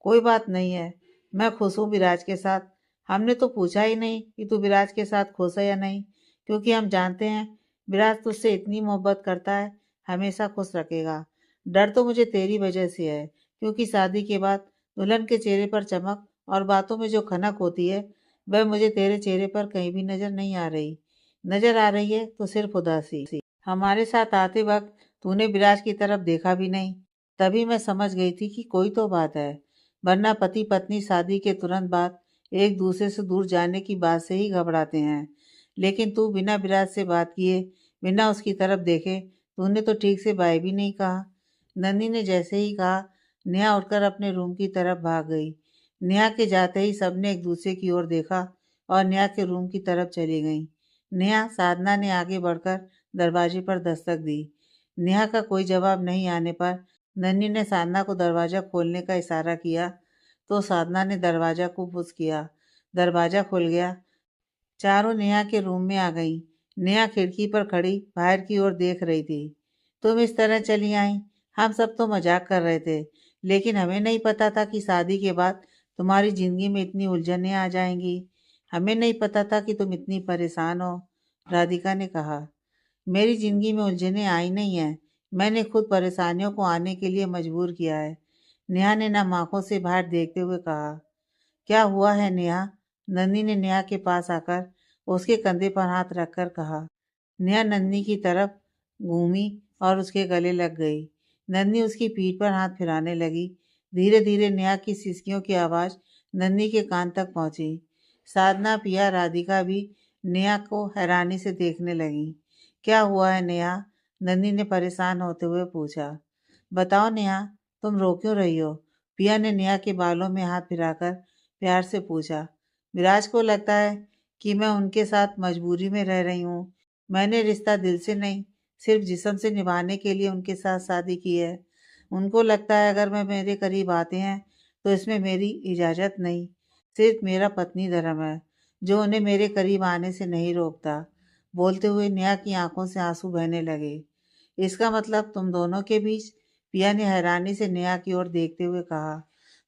कोई बात नहीं है, मैं खुश हूँ विराज के साथ। हमने तो पूछा ही नहीं कि तू विराज के साथ खुश है या नहीं, क्योंकि हम जानते हैं विराज तुझसे इतनी मोहब्बत करता है, हमेशा खुश रखेगा। डर तो मुझे तेरी वजह से है, क्योंकि शादी के बाद दुल्हन के चेहरे पर चमक और बातों में जो खनक होती है, वह मुझे तेरे चेहरे पर कहीं भी नजर नहीं आ रही। नजर आ रही है तो सिर्फ उदासी। हमारे साथ आते वक्त तूने विराज की तरफ देखा भी नहीं, तभी मैं समझ गई थी कि कोई तो बात है, वरना पति पत्नी शादी के तुरंत बाद एक दूसरे से दूर जाने की बात से ही घबराते हैं। लेकिन तू बिना विराज से बात किए, बिना उसकी तरफ देखे, तूने तो ठीक से बाय भी नहीं कहा। नन्ही ने जैसे ही कहा, नेहा उठकर अपने रूम की तरफ भाग गई। नेहा के जाते ही सबने एक दूसरे की ओर देखा और नेहा के रूम की तरफ चली गई। नेहा, साधना ने आगे बढ़कर दरवाजे पर दस्तक दी। नेहा का कोई जवाब नहीं आने पर नन्ही ने साधना को दरवाज़ा खोलने का इशारा किया, तो साधना ने दरवाज़ा को पुश किया। दरवाज़ा खुल गया। चारों नेहा के रूम में आ गईं। नेहा खिड़की पर खड़ी बाहर की ओर देख रही थी। तुम इस तरह चली आई? हम सब तो मजाक कर रहे थे, लेकिन हमें नहीं पता था कि शादी के बाद तुम्हारी जिंदगी में इतनी उलझनें आ जाएंगी। हमें नहीं पता था कि तुम इतनी परेशान हो। राधिका ने कहा। मेरी जिंदगी में उलझनें आई नहीं है, मैंने खुद परेशानियों को आने के लिए मजबूर किया है। नेहा ने नम आंखों से बाहर देखते हुए कहा। क्या हुआ है नेहा? नन्ही ने नेहा के पास आकर उसके कंधे पर हाथ रखकर कहा। नेहा नन्ही की तरफ घूमी और उसके गले लग गई। नन्ही उसकी पीठ पर हाथ फिराने लगी। धीरे धीरे नेहा की सिसकियों की आवाज नन्ही के कान तक पहुंची। साधना, पिया, राधिका भी नेहा को हैरानी से देखने लगी। क्या हुआ है नेहा? नन्ही ने परेशान होते हुए पूछा। बताओ नेहा, तुम रो क्यों रही हो? पिया ने नेहा के बालों में हाथ फिराकर प्यार से पूछा। विराज को लगता है कि मैं उनके साथ मजबूरी में रह रही हूँ। मैंने रिश्ता दिल से नहीं, सिर्फ जिस्म से निभाने के लिए उनके साथ शादी की है। उनको लगता है अगर मैं मेरे करीब आते हैं तो इसमें मेरी इजाज़त नहीं, सिर्फ मेरा पत्नी धर्म है जो उन्हें मेरे करीब आने से नहीं रोकता। बोलते हुए नेहा की आंखों से आंसू बहने लगे। इसका मतलब तुम दोनों के बीच? पिया ने हैरानी से नेहा की ओर देखते हुए कहा।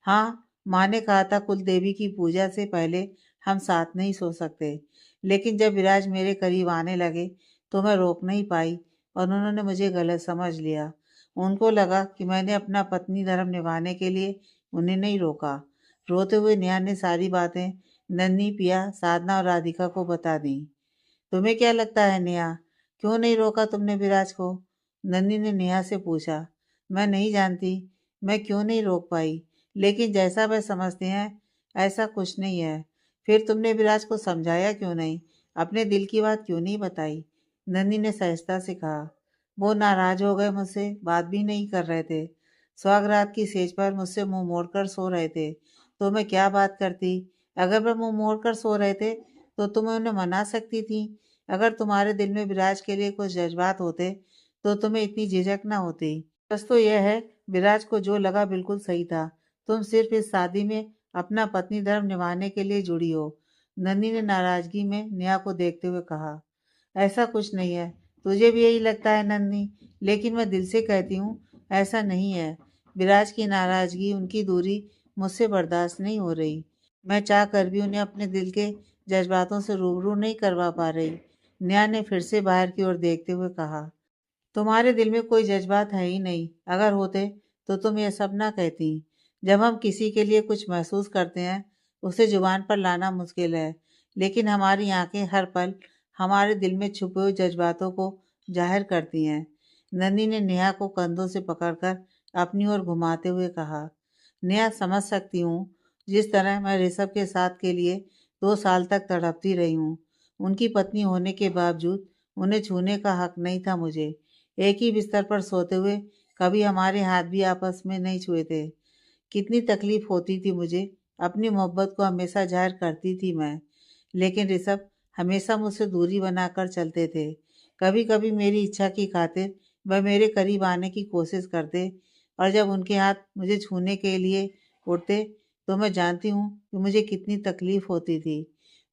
हाँ, माँ ने कहा था कुल देवी की पूजा से पहले हम साथ नहीं सो सकते, लेकिन जब विराज मेरे करीब आने लगे तो मैं रोक नहीं पाई और उन्होंने मुझे गलत समझ लिया। उनको लगा कि मैंने अपना पत्नी धर्म निभाने के लिए उन्हें नहीं रोका। रोते हुए नेहा ने सारी बातें नन्ही, पिया, साधना और राधिका को बता दी। तुम्हें क्या लगता है नेहा, क्यों नहीं रोका तुमने विराज को? नन्ही ने नेहा से पूछा। मैं नहीं जानती मैं क्यों नहीं रोक पाई, लेकिन जैसा वह समझते हैं ऐसा कुछ नहीं है। फिर तुमने विराज को समझाया क्यों नहीं, अपने दिल की बात क्यों नहीं बताई? नन्ही ने सहजता से कहा। वो नाराज हो गए मुझसे, बात भी नहीं कर रहे थे। सुहागरात की सेज पर मुझसे मुंह मोड़कर सो रहे थे, तो मैं क्या बात करती? अगर वह मुंह मोड़कर सो रहे थे तो तुम उन्हें मना सकती थी। अगर तुम्हारे दिल में विराज के लिए कुछ जज्बात होते तो तुम्हें इतनी झिझक ना होती। बस तो यह है, विराज को जो लगा बिल्कुल सही था। तुम सिर्फ इस शादी में अपना पत्नी धर्म निभाने के लिए जुड़ी हो। नन्ही ने नाराजगी में नेहा को देखते हुए कहा। ऐसा कुछ नहीं है, तुझे भी यही लगता है नन्ही, लेकिन मैं दिल से कहती हूँ ऐसा नहीं है। विराज की नाराजगी, उनकी दूरी मुझसे बर्दाश्त नहीं हो रही। मैं चाह कर भी उन्हें अपने दिल के जज्बातों से रूबरू नहीं करवा पा रही। नेहा ने फिर से बाहर की ओर देखते हुए कहा। तुम्हारे दिल में कोई जज्बात है ही नहीं, अगर होते तो तुम यह सब ना कहती। जब हम किसी के लिए कुछ महसूस करते हैं उसे जुबान पर लाना मुश्किल है, लेकिन हमारी आंखें हर पल हमारे दिल में छुपे हुए जज्बातों को जाहिर करती हैं। नन्ही ने नेहा को कंधों से पकड़कर अपनी ओर घुमाते हुए कहा। नेहा, समझ सकती हूँ जिस तरह मैं ऋषभ के साथ के लिए 2 साल तक तड़पती रही हूँ। उनकी पत्नी होने के बावजूद उन्हें छूने का हक नहीं था मुझे। एक ही बिस्तर पर सोते हुए कभी हमारे हाथ भी आपस में नहीं छुए थे। कितनी तकलीफ होती थी मुझे, अपनी मोहब्बत को हमेशा जाहिर करती थी मैं, लेकिन ऋषभ हमेशा मुझसे दूरी बनाकर चलते थे। कभी कभी मेरी इच्छा की खातिर वह मेरे करीब आने की कोशिश करते और जब उनके हाथ मुझे छूने के लिए उठते तो मैं जानती हूँ कि मुझे कितनी तकलीफ होती थी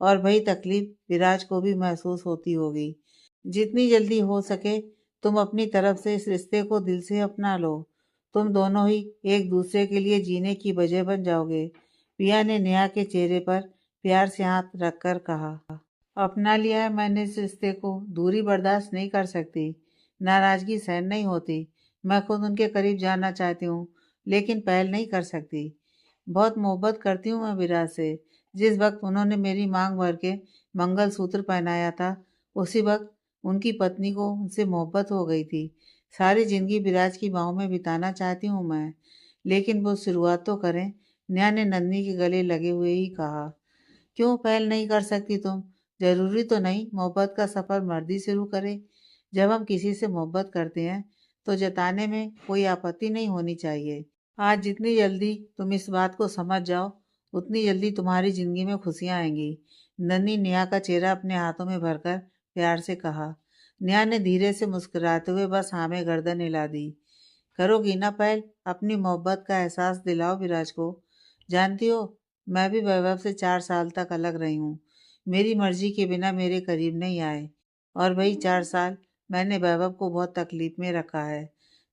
और वही तकलीफ विराज को भी महसूस होती होगी। जितनी जल्दी हो सके तुम अपनी तरफ से इस रिश्ते को दिल से अपना लो। तुम दोनों ही एक दूसरे के लिए जीने की वजह बन जाओगे। पिया ने नेहा के चेहरे पर प्यार से हाथ रखकर कहा। अपना लिया है मैंने इस रिश्ते को, दूरी बर्दाश्त नहीं कर सकती, नाराजगी सहन नहीं होती। मैं खुद उनके करीब जाना चाहती हूँ, लेकिन पहल नहीं कर सकती। बहुत मोहब्बत करती हूँ मैं विराज से। जिस वक्त उन्होंने मेरी मांग भर के मंगलसूत्र पहनाया था, उसी वक्त उनकी पत्नी को उनसे मोहब्बत हो गई थी। सारी जिंदगी विराज की बाहों में बिताना चाहती हूँ मैं, लेकिन वो शुरुआत तो करें। नेहा ने नन्ही के गले लगे हुए ही कहा। क्यों पहल नहीं कर सकती तुम? जरूरी तो नहीं मोहब्बत का सफर मर्द ही शुरू करे। जब हम किसी से मोहब्बत करते हैं तो जताने में कोई आपत्ति नहीं होनी चाहिए। आज जितनी जल्दी तुम इस बात को समझ जाओ, उतनी जल्दी तुम्हारी जिंदगी में खुशियां आएंगी। नन्ही नेहा का चेहरा अपने हाथों में भरकर प्यार से कहा। नेहा ने धीरे से मुस्कुराते हुए बस हाँ में गर्दन हिला दी। करोगी ना पहल? अपनी मोहब्बत का एहसास दिलाओ विराज को। जानती हो, मैं भी वैभव से 4 साल तक अलग रही हूँ। मेरी मर्जी के बिना मेरे करीब नहीं आए, और वही 4 साल मैंने वैभव को बहुत तकलीफ में रखा है।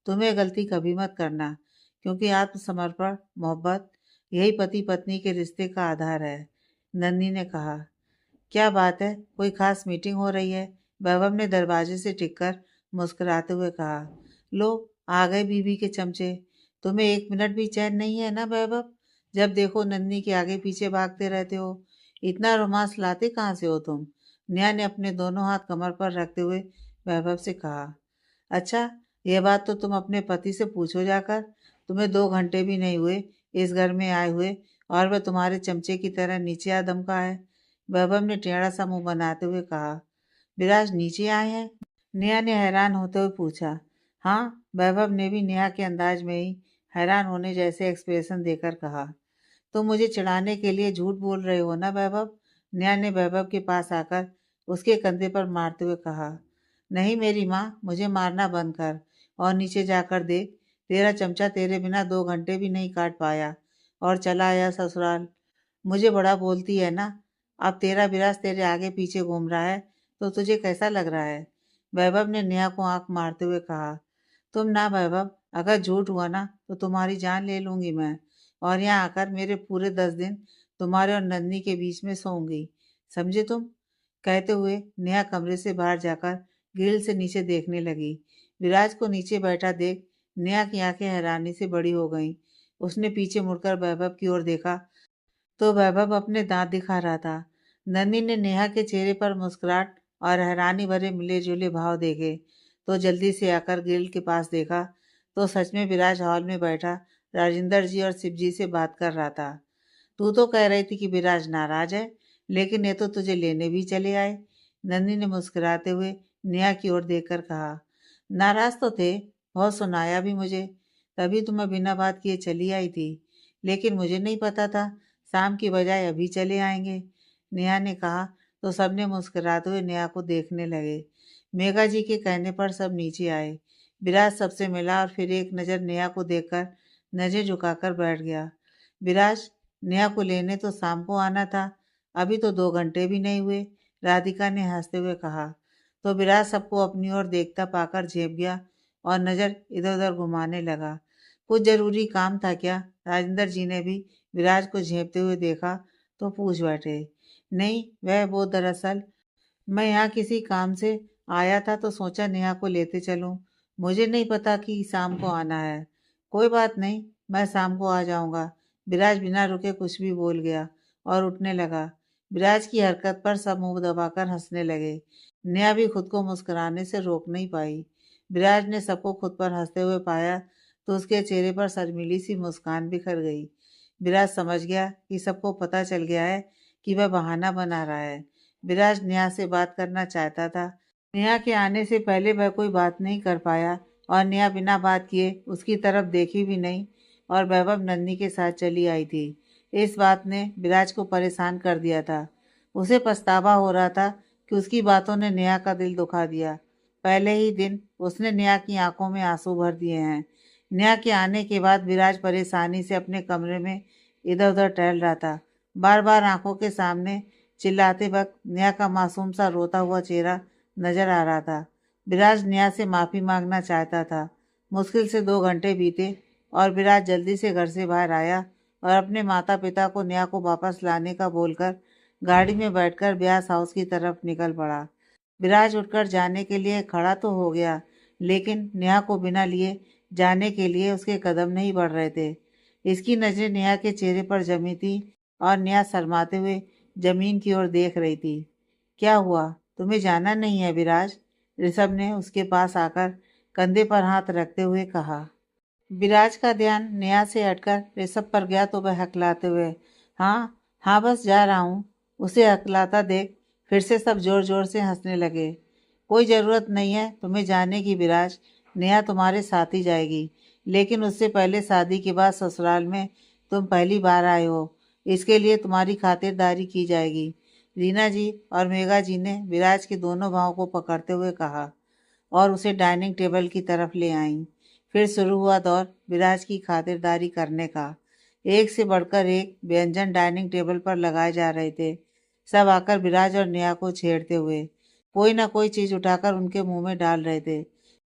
तुम्हें गलती कभी मत करना, क्योंकि आत्मसमर्पण, मोहब्बत, यही पति पत्नी के रिश्ते का आधार है। नन्ही ने कहा। क्या बात है, कोई खास मीटिंग हो रही है? वैभव ने दरवाजे से टिककर मुस्कुराते हुए कहा। लो, आ गए बीवी के चमचे। तुम्हें 1 मिनट भी चैन नहीं है ना वैभव? जब देखो नन्ही के आगे पीछे भागते रहते हो। इतना रोमांस लाते कहाँ से हो तुम? नेहा ने अपने दोनों हाथ कमर पर रखते हुए वैभव से कहा। अच्छा, ये बात तो तुम अपने पति से पूछो जाकर। तुम्हें 2 घंटे भी नहीं हुए इस घर में आए हुए, और वह तुम्हारे चमचे की तरह नीचे आ दमका है। वैभव ने टेढ़ा सा मुंह बनाते हुए कहा। विराज नीचे आए हैं? नेहा ने हैरान होते हुए पूछा। हाँ, वैभव ने भी नेहा के अंदाज में ही हैरान होने जैसे एक्सप्रेशन देकर कहा। तुम मुझे चिढ़ाने के लिए झूठ बोल रहे हो ना वैभव? नेहा ने वैभव के पास आकर उसके कंधे पर मारते हुए कहा। नहीं मेरी माँ, मुझे मारना बंद कर और नीचे जाकर देख। तेरा चमचा तेरे बिना 2 घंटे भी नहीं काट पाया और चला आया ससुराल। मुझे बड़ा बोलती है ना? अब तेरा विराज तेरे आगे पीछे घूम रहा है तो तुझे कैसा लग रहा है? वैभव ने नेहा को आंख मारते हुए कहा। तुम ना वैभव, अगर झूठ हुआ ना तो तुम्हारी जान ले लूंगी मैं, और यहाँ आकर मेरे पूरे 10 दिन तुम्हारे और नन्ही के बीच में सोऊंगी। समझे तुम? कहते हुए नेहा कमरे से बाहर जाकर ग्रिल से नीचे देखने लगी। विराज को नीचे बैठा देख नेहा की आंखें हैरानी से बड़ी हो गईं। उसने पीछे मुड़कर वैभव की ओर देखा तो वैभव अपने दांत दिखा रहा था। नन्ही ने नेहा के चेहरे पर मुस्कुराहट और हैरानी भरे मिले जुले भाव देखे तो जल्दी से आकर ग्रिल के पास देखा तो सच में विराज हॉल में बैठा राजेंद्र जी और शिव जी से बात कर रहा था। तू तो कह रही थी कि विराज नाराज है, लेकिन ये तो तुझे लेने भी चले आए। नन्ही ने मुस्कुराते हुए नेहा की ओर देखकर कहा। नाराज तो थे, बहुत सुनाया भी मुझे, तभी तो मैं बिना बात किए चली आई थी, लेकिन मुझे नहीं पता था शाम की बजाय अभी चले आएंगे। नेहा ने कहा तो सबने मुस्कुराते हुए नेहा को देखने लगे। मेघा जी के कहने पर सब नीचे आए। विराज सबसे मिला और फिर एक नज़र नेहा को देखकर नजर झुकाकर बैठ गया। विराज, नेहा को लेने तो शाम को आना था, अभी तो 2 घंटे भी नहीं हुए, राधिका ने हंसते हुए कहा। तो विराज सबको अपनी ओर देखता पाकर झेप गया और नज़र इधर उधर घुमाने लगा। कुछ जरूरी काम था क्या? राजेंद्र जी ने भी विराज को झेपते हुए देखा तो पूछ बैठे। नहीं, वह वो दरअसल मैं यहाँ किसी काम से आया था तो सोचा नेहा को लेते चलूं। मुझे नहीं पता कि शाम को आना है। कोई बात नहीं, मैं शाम को आ जाऊंगा। विराज बिना रुके कुछ भी बोल गया और उठने लगा। विराज की हरकत पर सब मुंह दबाकर हंसने लगे। नेहा भी खुद को मुस्कुराने से रोक नहीं पाई। विराज ने सबको खुद पर हंसते हुए पाया तो उसके चेहरे पर शर्मीली सी मुस्कान बिखर गई। विराज समझ गया कि सबको पता चल गया है कि वह बहाना बना रहा है। विराज नेहा से बात करना चाहता था। नेहा के आने से पहले वह कोई बात नहीं कर पाया और नेहा बिना बात किए उसकी तरफ देखी भी नहीं और वैभव नन्ही के साथ चली आई थी। इस बात ने विराज को परेशान कर दिया था। उसे पछतावा हो रहा था कि उसकी बातों ने नेहा का दिल दुखा दिया। पहले ही दिन उसने नेहा की आंखों में आंसू भर दिए हैं। नेहा के आने के बाद विराज परेशानी से अपने कमरे में इधर उधर टहल रहा था। बार बार आंखों के सामने चिल्लाते वक्त नेहा का मासूम सा रोता हुआ चेहरा नजर आ रहा था। विराज नेहा से माफी मांगना चाहता था। मुश्किल से 2 घंटे बीते और विराज जल्दी से घर से बाहर आया और अपने माता पिता को नेहा को वापस लाने का बोलकर गाड़ी में बैठकर ब्यास हाउस की तरफ निकल पड़ा। विराज उठकर जाने के लिए खड़ा तो हो गया, लेकिन नेहा को बिना लिए जाने के लिए उसके कदम नहीं बढ़ रहे थे। इसकी नजरें नेहा के चेहरे पर जमी थी और नेहा शर्माते हुए जमीन की ओर देख रही थी। क्या हुआ, तुम्हें जाना नहीं है विराज? ऋषभ ने उसके पास आकर कंधे पर हाथ रखते हुए कहा। विराज का ध्यान नेहा से हटकर ऋषभ पर गया तो वह हकलाते हुए, हाँ हाँ बस जा रहा हूँ। उसे हकलाता देख फिर से सब जोर जोर से हंसने लगे। कोई ज़रूरत नहीं है तुम्हें जाने की विराज, नेहा तुम्हारे साथ ही जाएगी, लेकिन उससे पहले शादी के बाद ससुराल में तुम पहली बार आए हो, इसके लिए तुम्हारी खातिरदारी की जाएगी। रीना जी और मेघा जी ने विराज के दोनों भावों को पकड़ते हुए कहा और उसे डाइनिंग टेबल की तरफ ले आईं। फिर शुरू हुआ दौर विराज की खातिरदारी करने का। एक से बढ़कर एक व्यंजन डाइनिंग टेबल पर लगाए जा रहे थे। सब आकर विराज और नेहा को छेड़ते हुए कोई ना कोई चीज उठाकर उनके मुंह में डाल रहे थे।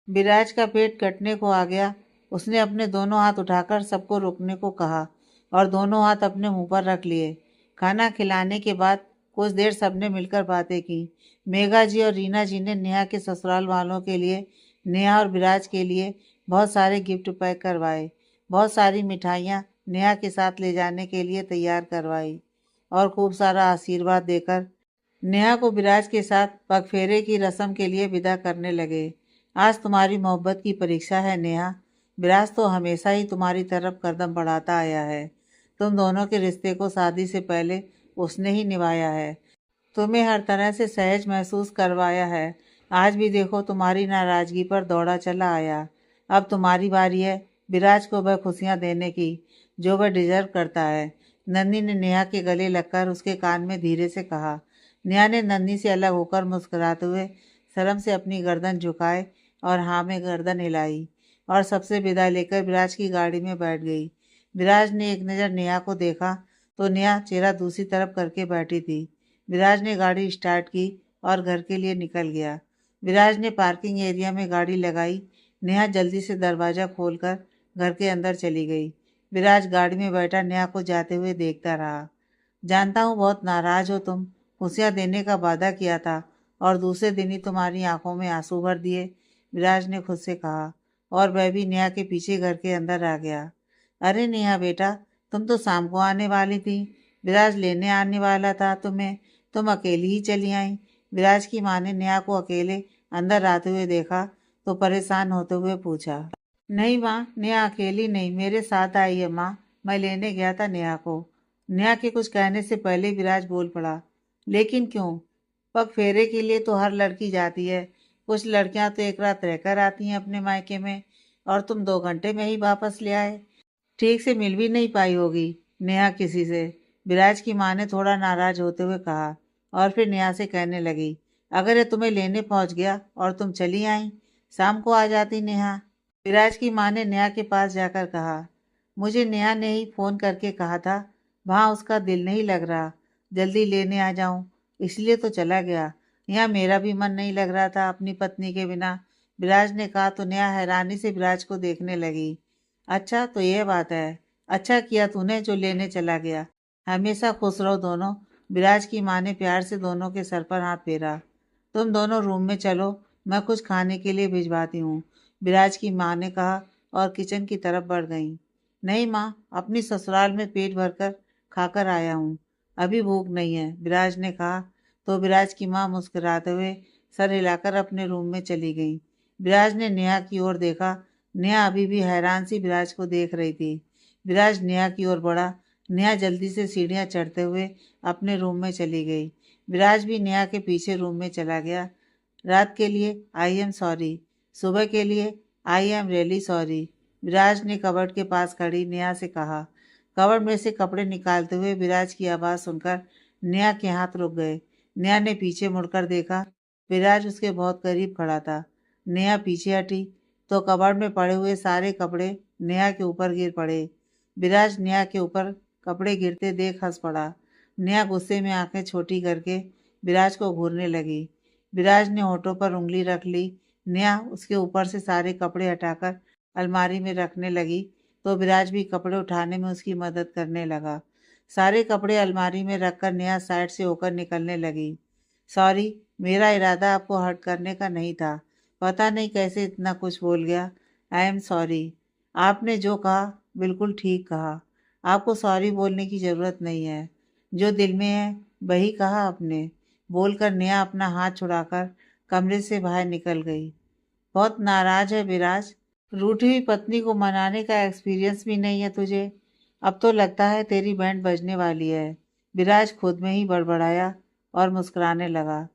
विराज का पेट कटने को आ गया। उसने अपने दोनों हाथ उठाकर सबको रोकने को कहा और दोनों हाथ अपने मुंह पर रख लिए। खाना खिलाने के बाद कुछ देर सबने मिलकर बातें की। मेघा जी और रीना जी ने नेहा के ससुराल वालों के लिए, नेहा और विराज के लिए बहुत सारे गिफ्ट पैक करवाए। बहुत सारी मिठाइयाँ नेहा के साथ ले जाने के लिए तैयार करवाई और खूब सारा आशीर्वाद देकर नेहा को विराज के साथ पगफेरे की रस्म के लिए विदा करने लगे। आज तुम्हारी मोहब्बत की परीक्षा है नेहा। विराज तो हमेशा ही तुम्हारी तरफ कदम बढ़ाता आया है। तुम दोनों के रिश्ते को शादी से पहले उसने ही निभाया है, तुम्हें हर तरह से सहज महसूस करवाया है। आज भी देखो तुम्हारी नाराजगी पर दौड़ा चला आया। अब तुम्हारी बारी है विराज को वह खुशियां देने की जो वह डिजर्व करता है। नन्ही ने नेहा के गले लगकर उसके कान में धीरे से कहा। नेहा ने नन्ही से अलग होकर मुस्कुराते हुए शर्म से अपनी गर्दन झुकाए और हाँ में गर्दन हिलाई और सबसे विदा लेकर विराज की गाड़ी में बैठ गई। विराज ने एक नज़र नेहा को देखा तो नेहा चेहरा दूसरी तरफ करके बैठी थी। विराज ने गाड़ी स्टार्ट की और घर के लिए निकल गया। विराज ने पार्किंग एरिया में गाड़ी लगाई। नेहा जल्दी से दरवाज़ा खोलकर घर के अंदर चली गई। विराज गाड़ी में बैठा नेहा को जाते हुए देखता रहा। जानता हूँ बहुत नाराज हो तुम, खुशियाँ देने का वादा किया था और दूसरे दिन ही तुम्हारी आंखों में आंसू भर दिए, विराज ने खुद से कहा और वह भी नेहा के पीछे घर के अंदर आ गया। अरे नेहा बेटा, तुम तो शाम को आने वाली थी, विराज लेने आने वाला था तुम्हें, तुम अकेली ही चली आई। विराज की माँ ने नेहा को अकेले अंदर आते हुए देखा तो परेशान होते हुए पूछा। नहीं माँ, नेहा अकेली नहीं, मेरे साथ आई है माँ, मैं लेने गया था नेहा को। नेहा के कुछ कहने से पहले विराज बोल पड़ा। लेकिन क्यों? पग फेरे के लिए तो हर लड़की जाती है, कुछ लड़कियां तो एक रात रहकर आती हैं अपने मायके में, और तुम 2 घंटे में ही वापस ले आए। ठीक से मिल भी नहीं पाई होगी नेहा किसी से, विराज की माँ ने थोड़ा नाराज होते हुए कहा और फिर नेहा से कहने लगी, अगर ये तुम्हें लेने पहुंच गया और तुम चली आई, शाम को आ जाती नेहा। विराज की माँ ने नेहा के पास जाकर कहा, मुझे नेहा ने ही फ़ोन करके कहा था, वहाँ उसका दिल नहीं लग रहा, जल्दी लेने आ जाऊँ, इसलिए तो चला गया। यहाँ मेरा भी मन नहीं लग रहा था अपनी पत्नी के बिना, विराज ने कहा तो नेहा हैरानी से विराज को देखने लगी। अच्छा तो यह बात है, अच्छा किया तूने जो लेने चला गया, हमेशा खुश रहो दोनों। विराज की माँ ने प्यार से दोनों के सर पर हाथ फेरा। तुम दोनों रूम में चलो, मैं कुछ खाने के लिए भिजवाती हूँ, विराज की माँ ने कहा और किचन की तरफ बढ़ गई। नहीं माँ, अपनी ससुराल में पेट भरकर खाकर आया हूँ, अभी भूख नहीं है, विराज ने कहा तो विराज की माँ मुस्कुराते हुए सर हिलाकर अपने रूम में चली गई। विराज ने नेहा की ओर देखा। नेहा अभी भी हैरान सी विराज को देख रही थी। विराज नेहा की ओर बढ़ा। नेहा जल्दी से सीढ़ियाँ चढ़ते हुए अपने रूम में चली गई। विराज भी नेहा के पीछे रूम में चला गया। रात के लिए आई एम सॉरी, सुबह के लिए आई एम रियली सॉरी, विराज ने कबर्ड के पास खड़ी नेहा से कहा। कबर्ड में से कपड़े निकालते हुए विराज की आवाज़ सुनकर नेहा के हाथ रुक गए। नेहा ने पीछे मुड़कर देखा, विराज उसके बहुत करीब खड़ा था। नेहा पीछे हटी तो कबर्ड में पड़े हुए सारे कपड़े नेहा के ऊपर गिर पड़े। विराज नेहा के ऊपर कपड़े गिरते देख हंस पड़ा। नेहा गुस्से में आंखें छोटी करके विराज को घूरने लगी। विराज ने होठों पर उंगली रख ली। नेहा उसके ऊपर से सारे कपड़े हटाकर अलमारी में रखने लगी तो विराज भी कपड़े उठाने में उसकी मदद करने लगा। सारे कपड़े अलमारी में रखकर नेहा साइड से होकर निकलने लगी। सॉरी, मेरा इरादा आपको हर्ट करने का नहीं था, पता नहीं कैसे इतना कुछ बोल गया, आई एम सॉरी। आपने जो कहा बिल्कुल ठीक कहा, आपको सॉरी बोलने की ज़रूरत नहीं है, जो दिल में है वही कहा आपने, बोलकर नेहा अपना हाथ छुड़ाकर कमरे से बाहर निकल गई। बहुत नाराज है विराज। रूठी हुई पत्नी को मनाने का एक्सपीरियंस भी नहीं है तुझे। अब तो लगता है तेरी बैंड बजने वाली है। विराज खुद में ही बड़बड़ाया और मुस्कुराने लगा।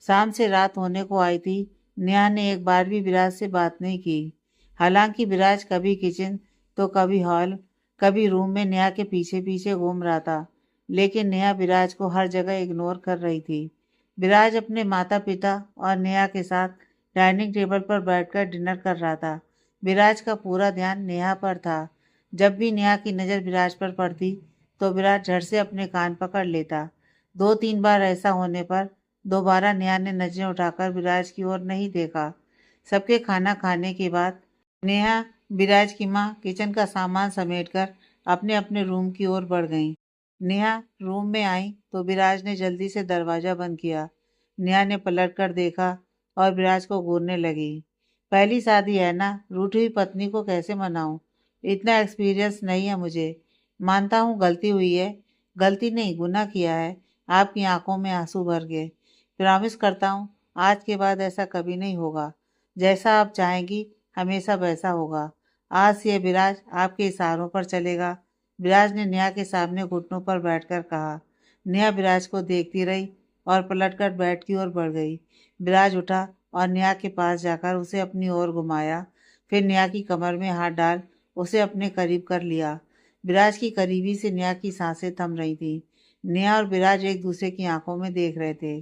शाम से रात होने को आई थी। नेहा ने एक बार भी विराज से बात नहीं की। हालांकि विराज कभी किचन तो कभी हॉल, कभी रूम में नेहा के पीछे पीछे घूम रहा था। लेकिन नेहा विराज को हर जगह इग्नोर कर रही थी। विराज अपने माता पिता और नेहा के साथ डाइनिंग टेबल पर बैठकर डिनर कर रहा था। विराज का पूरा ध्यान नेहा पर था। जब भी नेहा की नज़र विराज पर पड़ती तो विराज झट से अपने कान पकड़ लेता। 2-3 बार ऐसा होने पर दोबारा नेहा ने नजरें उठाकर विराज की ओर नहीं देखा। सबके खाना खाने के बाद नेहा, विराज की माँ किचन का सामान समेटकर अपने अपने रूम की ओर बढ़ गईं। नेहा रूम में आई तो विराज ने जल्दी से दरवाजा बंद किया। नेहा ने पलट कर देखा और विराज को घूरने लगी। पहली शादी है ना, रूठी हुई पत्नी को कैसे मनाऊं? इतना एक्सपीरियंस नहीं है मुझे। मानता हूँ गलती हुई है। गलती नहीं, गुनाह किया है। आपकी आंखों में आंसू भर गए। प्रॉमिस करता हूँ आज के बाद ऐसा कभी नहीं होगा। जैसा आप चाहेंगी हमेशा वैसा होगा। आज से ये विराज आपके इशारों पर चलेगा। विराज ने नेहा के सामने घुटनों पर बैठकर कहा। नेहा विराज को देखती रही और पलटकर बेड की ओर बढ़ गई। विराज उठा और नेहा के पास जाकर उसे अपनी ओर घुमाया। फिर नेहा की कमर में हाथ डाल उसे अपने करीब कर लिया। विराज की करीबी से नेहा की सांसें थम रही थी। नेहा और विराज एक दूसरे की आंखों में देख रहे थे।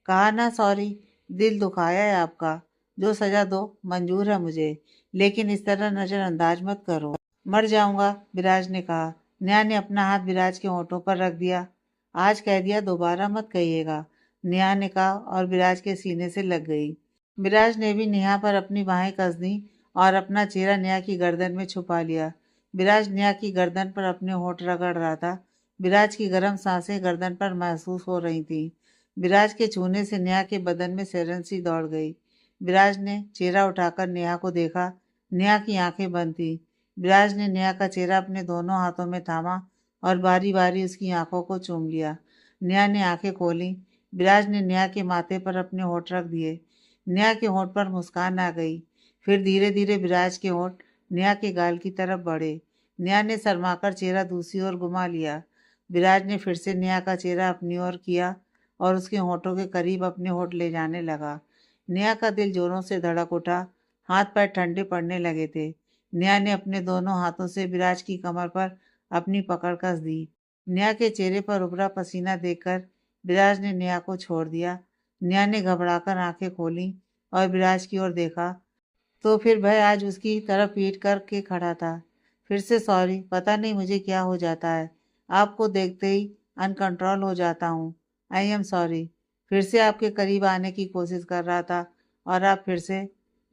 कहा ना सॉरी, दिल दुखाया है आपका। जो सजा दो मंजूर है मुझे, लेकिन इस तरह नजरअंदाज मत करो। मर जाऊंगा, विराज ने कहा। नेहा ने अपना हाथ विराज के होंठों पर रख दिया। आज कह दिया, दोबारा मत कहिएगा, नेहा ने कहा और विराज के सीने से लग गई। विराज ने भी नेहा पर अपनी बाहें कस दी और अपना चेहरा नेहा की गर्दन में छुपा लिया। विराज नेहा की गर्दन पर अपने होंठ रगड़ रहा था। विराज की गर्म सांसें गर्दन पर महसूस हो रही थीं। विराज के छूने से नेहा के बदन में सिरन सी दौड़ गई। विराज ने चेहरा उठाकर नेहा को देखा। नेहा की आंखें बंद थी। विराज ने नेहा का चेहरा अपने दोनों हाथों में थामा और बारी बारी उसकी आंखों को चूम लिया। नेहा ने आंखें खोली। विराज ने नेहा के माथे पर अपने होंठ रख दिए। नेहा के होंठ पर मुस्कान आ गई। फिर धीरे धीरे विराज के होंठ नेहा के गाल की तरफ बढ़े। नेहा ने शर्माकर चेहरा दूसरी ओर घुमा लिया। विराज ने फिर से नेहा का चेहरा अपनी ओर किया और उसके होंठों के करीब अपने होंठ ले जाने लगा। नेहा का दिल जोरों से धड़क उठा। हाथ पैर ठंडे पड़ने लगे थे। नेहा ने अपने दोनों हाथों से विराज की कमर पर अपनी पकड़ कस दी। नेहा के चेहरे पर उभरा पसीना देखकर विराज ने नेहा को छोड़ दिया। नेहा ने घबराकर आंखें खोली और विराज की ओर देखा तो फिर वह आज उसकी तरफ पीट करके खड़ा था। फिर से सॉरी, पता नहीं मुझे क्या हो जाता है। आपको देखते ही अनकंट्रोल हो जाता हूँ। I am sorry. फिर से आपके करीब आने की कोशिश कर रहा था और आप फिर से।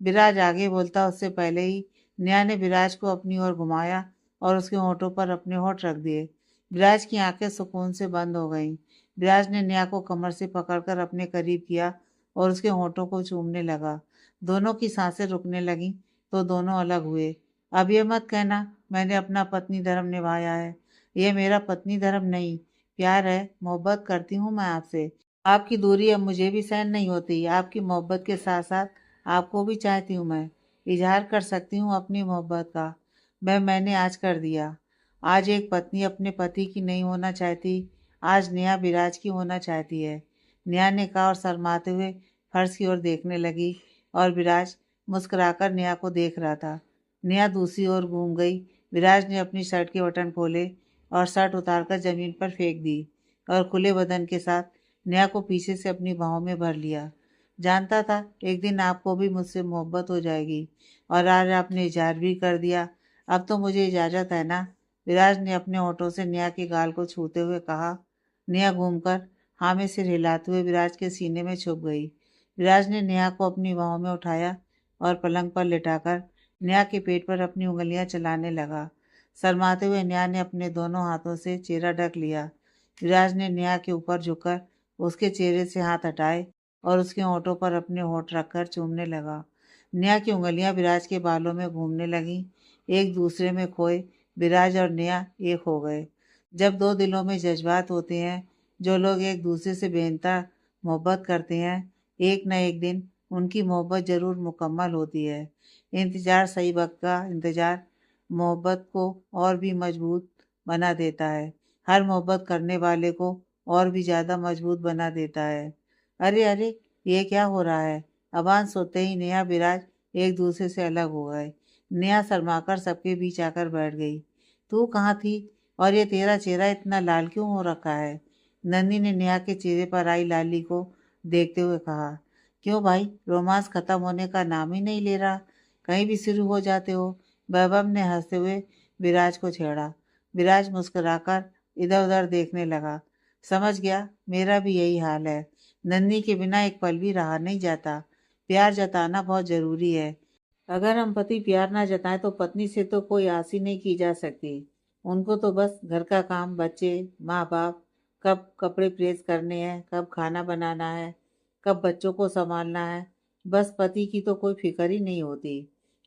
विराज आगे बोलता उससे पहले ही नेहा ने विराज को अपनी ओर घुमाया और उसके होंठों पर अपने होंठ रख दिए। विराज की आंखें सुकून से बंद हो गईं। विराज ने नेहा को कमर से पकड़कर अपने करीब किया और उसके होंठों को चूमने लगा। दोनों की सांसें रुकने लगीं तो दोनों अलग हुए। अब ये मत कहना मैंने अपना पत्नी धर्म निभाया है। यह मेरा पत्नी धर्म नहीं, प्यार है। मोहब्बत करती हूँ मैं आपसे। आपकी दूरी अब मुझे भी सहन नहीं होती। आपकी मोहब्बत के साथ साथ आपको भी चाहती हूँ मैं। इजहार कर सकती हूँ अपनी मोहब्बत का। मैंने आज कर दिया। आज एक पत्नी अपने पति की नहीं होना चाहती। आज नेहा विराज की होना चाहती है, नेहा ने कहा और शर्माते हुए फर्श की ओर देखने लगी और विराज मुस्कुराकर नेहा को देख रहा था। नेहा दूसरी ओर घूम गई। विराज ने अपनी शर्ट के बटन खोले और शर्ट उतारकर जमीन पर फेंक दी और खुले बदन के साथ नेहा को पीछे से अपनी बाहों में भर लिया। जानता था एक दिन आपको भी मुझसे मोहब्बत हो जाएगी और आज आपने इजहार भी कर दिया। अब तो मुझे इजाज़त है ना? विराज ने अपने होठों से नेहा के गाल को छूते हुए कहा। नेहा घूमकर हाँ में सिर हिलाते हुए विराज के सीने में छुप गई। विराज ने नेहा को अपनी बाहों में उठाया और पलंग पर लिटाकर नेहा के पेट पर अपनी उंगलियां चलाने लगा। शर्माते हुए नेहा ने अपने दोनों हाथों से चेहरा ढक लिया। विराज ने नेहा के ऊपर झुककर उसके चेहरे से हाथ हटाए और उसके होंठों पर अपने होंठ रखकर चूमने लगा। नेहा की उंगलियां विराज के बालों में घूमने लगीं। एक दूसरे में खोए विराज और नेहा एक हो गए। जब दो दिलों में जज्बात होते हैं, जो लोग एक दूसरे से बेइंतहा मोहब्बत करते हैं, एक न एक दिन उनकी मोहब्बत ज़रूर मुकम्मल होती है। इंतज़ार, सही वक्त का इंतज़ार मोहब्बत को और भी मजबूत बना देता है। हर मोहब्बत करने वाले को और भी ज़्यादा मजबूत बना देता है। अरे अरे, ये क्या हो रहा है? अबान सोते ही नेहा विराज एक दूसरे से अलग हो गए। नेहा शर्माकर सबके बीच आकर बैठ गई। तू कहाँ थी? और ये तेरा चेहरा इतना लाल क्यों हो रखा है? नन्ही ने नेहा के चेहरे पर आई लाली को देखते हुए कहा। क्यों भाई, रोमांस खत्म होने का नाम ही नहीं ले रहा? कहीं भी शुरू हो जाते हो। वैभव ने हंसते हुए विराज को छेड़ा। विराज मुस्कुराकर इधर उधर देखने लगा। समझ गया, मेरा भी यही हाल है। नन्ही के बिना एक पल भी रहा नहीं जाता। प्यार जताना बहुत जरूरी है। अगर हम पति प्यार ना जताएं तो पत्नी से तो कोई आस ही नहीं की जा सकती। उनको तो बस घर का काम, बच्चे, माँ बाप, कब कपड़े प्रेस करने हैं, कब खाना बनाना है, कब बच्चों को संभालना है, बस पति की तो कोई फिक्र ही नहीं होती।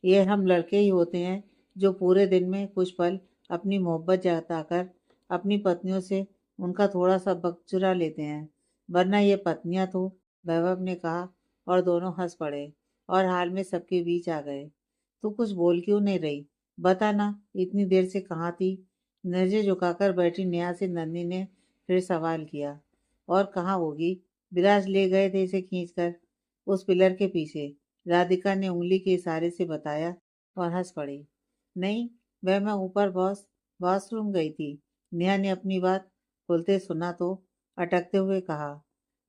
ये हम लड़के ही होते हैं जो पूरे दिन में कुछ पल अपनी मोहब्बत जताकर अपनी पत्नियों से उनका थोड़ा सा वक्त चुरा लेते हैं। वरना ये पत्नियां तो, वैभव ने कहा और दोनों हंस पड़े और हाल में सबके बीच आ गए। तू कुछ बोल क्यों नहीं रही? बता ना, इतनी देर से कहाँ थी? नजर झुकाकर बैठी नेहा से नन्ही ने फिर सवाल किया। और कहाँ होगी? विराज ले गए थे इसे खींचकर उस पिलर के पीछे। राधिका ने उंगली के इशारे से बताया और हंस पड़ी। नहीं, वह मैं ऊपर वॉशरूम गई थी। नेहा ने अपनी बात खुलते सुना तो अटकते हुए कहा।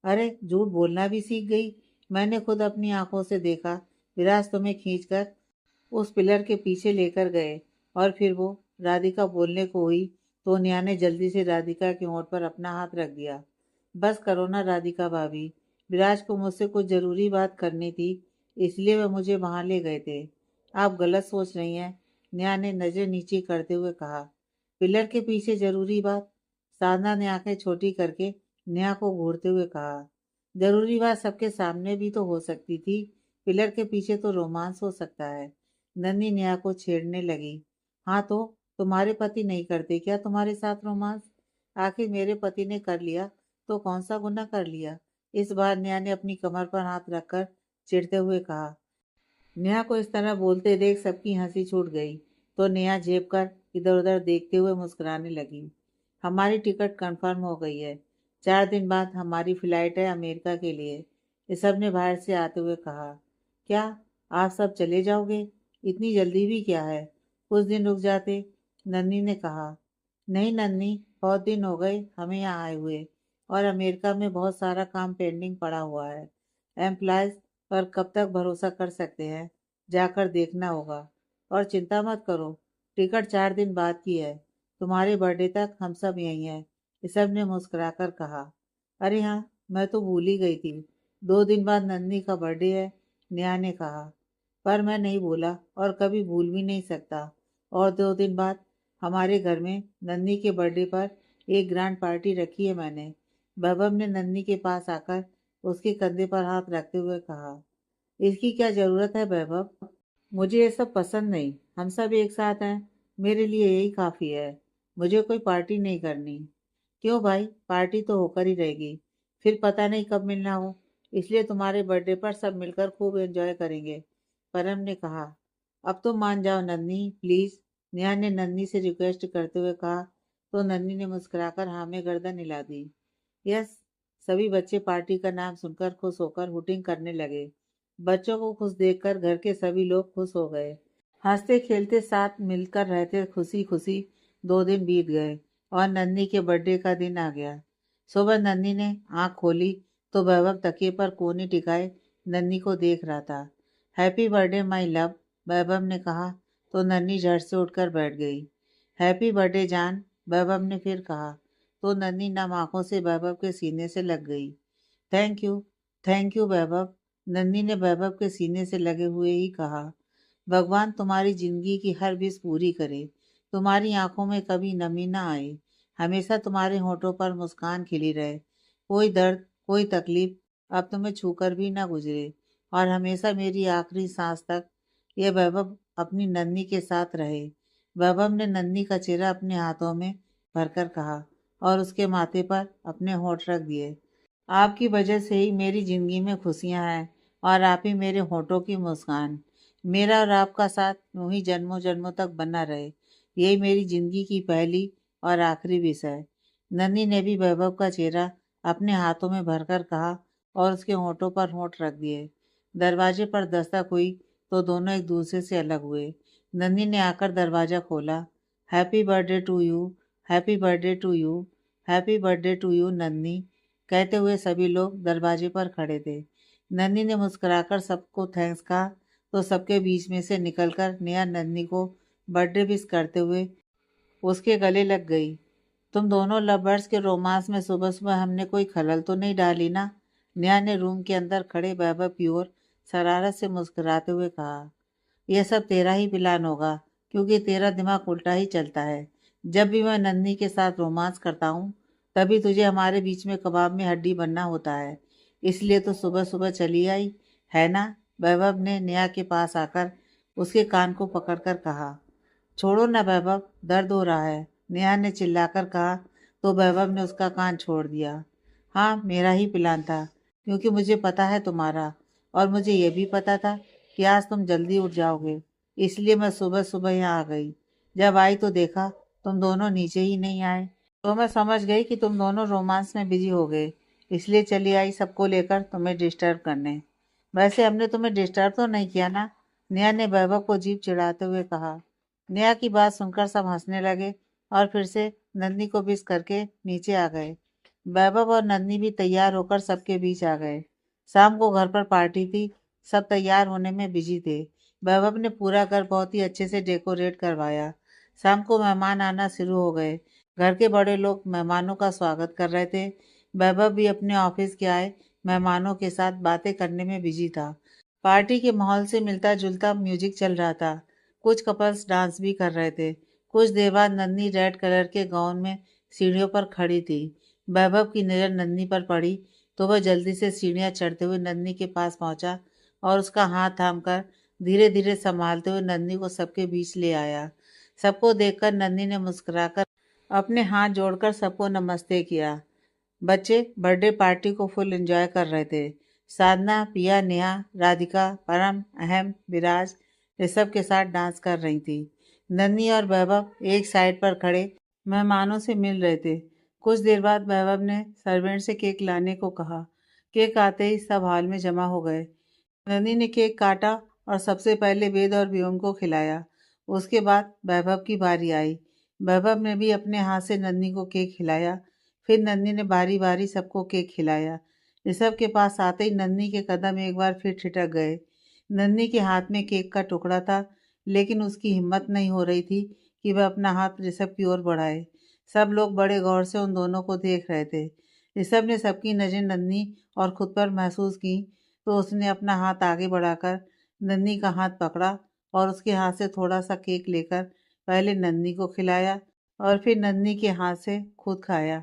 अरे, झूठ बोलना भी सीख गई। मैंने खुद अपनी आंखों से देखा। विराज तुम्हें खींचकर उस पिलर के पीछे लेकर गए और फिर वो राधिका बोलने को हुई तो नेहा ने जल्दी से राधिका के होंठ पर अपना हाथ रख दिया। बस करो ना राधिका भाभी, विराज को मुझसे कुछ जरूरी बात करनी थी, इसलिए वह मुझे वहां ले गए थे। आप गलत सोच रही हैं, नेहा ने नजर नीचे करते हुए कहा। पिलर के पीछे जरूरी बात? साधना ने आंखें छोटी करके नेहा को घूरते हुए कहा। जरूरी बात सबके सामने भी तो हो सकती थी। पिलर के पीछे तो रोमांस हो सकता है। नन्ही नेहा को छेड़ने लगी। हाँ तो तुम्हारे पति नहीं करते क्या तुम्हारे साथ रोमांस? आखिर मेरे पति ने कर लिया तो कौन सा गुनाह कर लिया? इस बार नेहा ने अपनी कमर पर हाथ रखकर चिढ़ते हुए कहा। नेहा को इस तरह बोलते देख सबकी हंसी छूट गई तो नेहा झेप कर इधर उधर देखते हुए मुस्कुराने लगी। हमारी टिकट कंफर्म हो गई है। 4 दिन बाद हमारी फ्लाइट है अमेरिका के लिए, इस सब ने बाहर से आते हुए कहा। क्या आप सब चले जाओगे? इतनी जल्दी भी क्या है? कुछ दिन रुक जाते, नन्ही ने कहा। नहीं नन्ही, बहुत दिन हो गए हमें यहाँ आए हुए और अमेरिका में बहुत सारा काम पेंडिंग पड़ा हुआ है। एम्प्लॉयज पर कब तक भरोसा कर सकते हैं? जाकर देखना होगा। और चिंता मत करो, टिकट 4 दिन बाद की है। तुम्हारे बर्थडे तक हम सब यहीं हैं, ये सब ने मुस्कुराकर कहा। अरे हाँ, मैं तो भूल ही गई थी, 2 दिन बाद नन्ही का बर्थडे है, नेहा ने कहा। पर मैं नहीं भूला और कभी भूल भी नहीं सकता। और 2 दिन बाद हमारे घर में नन्ही के बर्थडे पर एक ग्रैंड पार्टी रखी है मैंने। वैभव ने नन्ही के पास आकर उसके कंधे पर हाथ रखते हुए कहा। इसकी क्या जरूरत है वैभव? मुझे ये सब पसंद नहीं। हम सब एक साथ हैं, मेरे लिए यही काफी है। मुझे कोई पार्टी नहीं करनी। क्यों भाई, पार्टी तो होकर ही रहेगी। फिर पता नहीं कब मिलना हो, इसलिए तुम्हारे बर्थडे पर सब मिलकर खूब एंजॉय करेंगे, परम ने कहा। अब तो मान जाओ नन्ही, प्लीज, नेहा ने नन्ही से रिक्वेस्ट करते हुए कहा तो नन्ही ने मुस्कुराकर हाँ में गर्दन हिला दी। यस, सभी बच्चे पार्टी का नाम सुनकर खुश होकर हुटिंग करने लगे। बच्चों को खुश देखकर घर के सभी लोग खुश हो गए। हंसते खेलते साथ मिलकर रहते खुशी खुशी 2 दिन बीत गए और नन्ही के बर्थडे का दिन आ गया। सुबह नन्ही ने आंख खोली तो वैभव तकिए पर कोने टिकाए नन्ही को देख रहा था। हैप्पी बर्थडे माई लव, वैभव ने कहा तो नन्ही झट से उठकर बैठ गई। हैप्पी बर्थडे जान, वैभव ने फिर कहा तो नन्ही नम आंखों से वैभव के सीने से लग गई। थैंक यू, थैंक यू वैभव, नन्ही ने वैभव के सीने से लगे हुए ही कहा। भगवान तुम्हारी जिंदगी की हर विश पूरी करे, तुम्हारी आंखों में कभी नमी ना आए, हमेशा तुम्हारे होठों पर मुस्कान खिली रहे, कोई दर्द कोई तकलीफ अब तुम्हें छूकर भी ना गुजरे, और हमेशा मेरी आखिरी सांस तक ये वैभव अपनी नन्ही के साथ रहे। वैभव ने नन्ही का चेहरा अपने हाथों में भरकर कहा और उसके माथे पर अपने होठ रख दिए। आपकी वजह से ही मेरी जिंदगी में खुशियां हैं, और आप ही मेरे होठों की मुस्कान। मेरा और आपका साथ यूं ही जन्मों जन्मों तक बना रहे, यही मेरी जिंदगी की पहली और आखिरी विश है। नन्ही ने भी वैभव का चेहरा अपने हाथों में भरकर कहा और उसके होठों पर होठ रख दिए। दरवाजे पर दस्तक हुई तो दोनों एक दूसरे से अलग हुए। नन्ही ने आकर दरवाजा खोला। Happy birthday to you, happy birthday to you, happy birthday to you नन्ही, कहते हुए सभी लोग दरवाजे पर खड़े थे। नन्ही ने मुस्कुराकर सबको थैंक्स कहा तो सबके बीच में से निकलकर नेहा नन्ही को बर्थडे विश करते हुए उसके गले लग गई। तुम दोनों लवर्स के रोमांस में सुबह सुबह हमने कोई खलल तो नहीं डाली ना? नेहा ने रूम के अंदर खड़े वैभव की ओर शरारत से मुस्कुराते हुए कहा। यह सब तेरा ही प्लान होगा, क्योंकि तेरा दिमाग उल्टा ही चलता है। जब भी मैं नन्ही के साथ रोमांस करता हूँ तभी तुझे हमारे बीच में कबाब में हड्डी बनना होता है, इसलिए तो सुबह सुबह चली आई है ना? वैभव ने नेहा के पास आकर उसके कान को पकड़कर कहा। छोड़ो ना वैभव, दर्द हो रहा है, नेहा ने चिल्लाकर कहा तो वैभव ने उसका कान छोड़ दिया। हाँ, मेरा ही प्लान था, क्योंकि मुझे पता है तुम्हारा, और मुझे यह भी पता था कि आज तुम जल्दी उठ जाओगे, इसलिए मैं सुबह सुबह यहाँ आ गई। जब आई तो देखा तुम दोनों नीचे ही नहीं आए, तो मैं समझ गई कि तुम दोनों रोमांस में बिजी हो गए, इसलिए चली आई सबको लेकर तुम्हें डिस्टर्ब करने। वैसे हमने तुम्हें डिस्टर्ब तो नहीं किया ना? नेहा ने वैभव को जीभ चिढ़ाते हुए कहा। नेहा की बात सुनकर सब हंसने लगे और फिर से नन्ही को विश करके नीचे आ गए। वैभव और नन्ही भी तैयार होकर सबके बीच आ गए। शाम को घर पर पार्टी थी, सब तैयार होने में बिजी थे। वैभव ने पूरा घर बहुत ही अच्छे से डेकोरेट करवाया। शाम को मेहमान आना शुरू हो गए। घर के बड़े लोग मेहमानों का स्वागत कर रहे थे। वैभव भी अपने ऑफिस के आए मेहमानों के साथ बातें करने में बिजी था। पार्टी के माहौल से मिलता जुलता म्यूजिक चल रहा था। कुछ कपल्स डांस भी कर रहे थे। कुछ देर बाद नन्ही रेड कलर के गाउन में सीढ़ियों पर खड़ी थी। वैभव की नज़र नन्ही पर पड़ी तो वह जल्दी से सीढ़ियां चढ़ते हुए नन्ही के पास पहुंचा और उसका हाथ थामकर धीरे धीरे संभालते हुए नन्ही को सबके बीच ले आया। सबको देखकर नन्ही ने मुस्कुराकर अपने हाथ जोड़कर सबको नमस्ते किया। बच्चे बर्थडे पार्टी को फुल एंजॉय कर रहे थे। साधना, पिया, नेहा, राधिका, परम, अहम, विराज ऋषभ के साथ डांस कर रही थी। नन्ही और वैभव एक साइड पर खड़े मेहमानों से मिल रहे थे। कुछ देर बाद वैभव ने सर्वेंट से केक लाने को कहा। केक आते ही सब हॉल में जमा हो गए। नन्ही ने केक काटा और सबसे पहले वेद और व्योम को खिलाया। उसके बाद वैभव की बारी आई। वैभव ने भी अपने हाथ से नन्ही को केक खिलाया। फिर नन्ही ने बारी बारी सबको केक खिलाया। ऋषभ के पास आते ही नन्ही के कदम एक बार फिर ठिठक गए। नन्ही के हाथ में केक का टुकड़ा था, लेकिन उसकी हिम्मत नहीं हो रही थी कि वह अपना हाथ ऋषभ की ओर बढ़ाए। सब लोग बड़े गौर से उन दोनों को देख रहे थे। ऋषभ ने सबकी नजर नन्ही और खुद पर महसूस की तो उसने अपना हाथ आगे बढ़ाकर नन्ही का हाथ पकड़ा और उसके हाथ से थोड़ा सा केक लेकर पहले नन्ही को खिलाया और फिर नन्ही के हाथ से खुद खाया।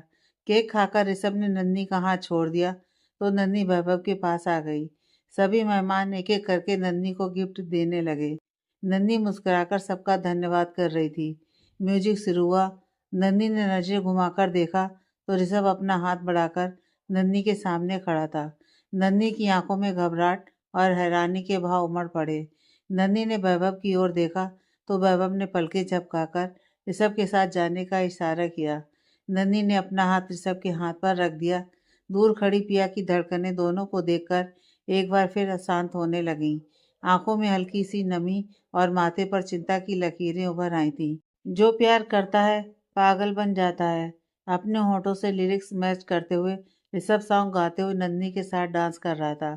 केक खाकर ऋषभ ने नन्ही का हाथ छोड़ दिया तो नन्ही वैभव के पास आ गई। सभी मेहमान एक एक करके नन्ही को गिफ्ट देने लगे। नन्ही मुस्कुराकर सबका धन्यवाद कर रही थी। म्यूजिक शुरू हुआ। नन्ही ने नजरें घुमाकर देखा तो ऋषभ अपना हाथ बढ़ाकर नन्ही के सामने खड़ा था। नन्ही की आंखों में घबराहट और हैरानी के भाव उमड़ पड़े। नन्ही ने वैभव की ओर देखा तो वैभव ने पलकें झपकाकर ऋषभ के साथ जाने का इशारा किया। नन्ही ने अपना हाथ ऋषभ के हाथ पर रख दिया। दूर खड़ी पिया की धड़कनें दोनों को देखकर एक बार फिर अशांत होने लगीं। आंखों में हल्की सी नमी और माथे पर चिंता की लकीरें उभर आई थीं। जो प्यार करता है पागल बन जाता है। अपने होठों से लिरिक्स मैच करते हुए ऋषभ सॉन्ग गाते हुए नन्ही के साथ डांस कर रहा था।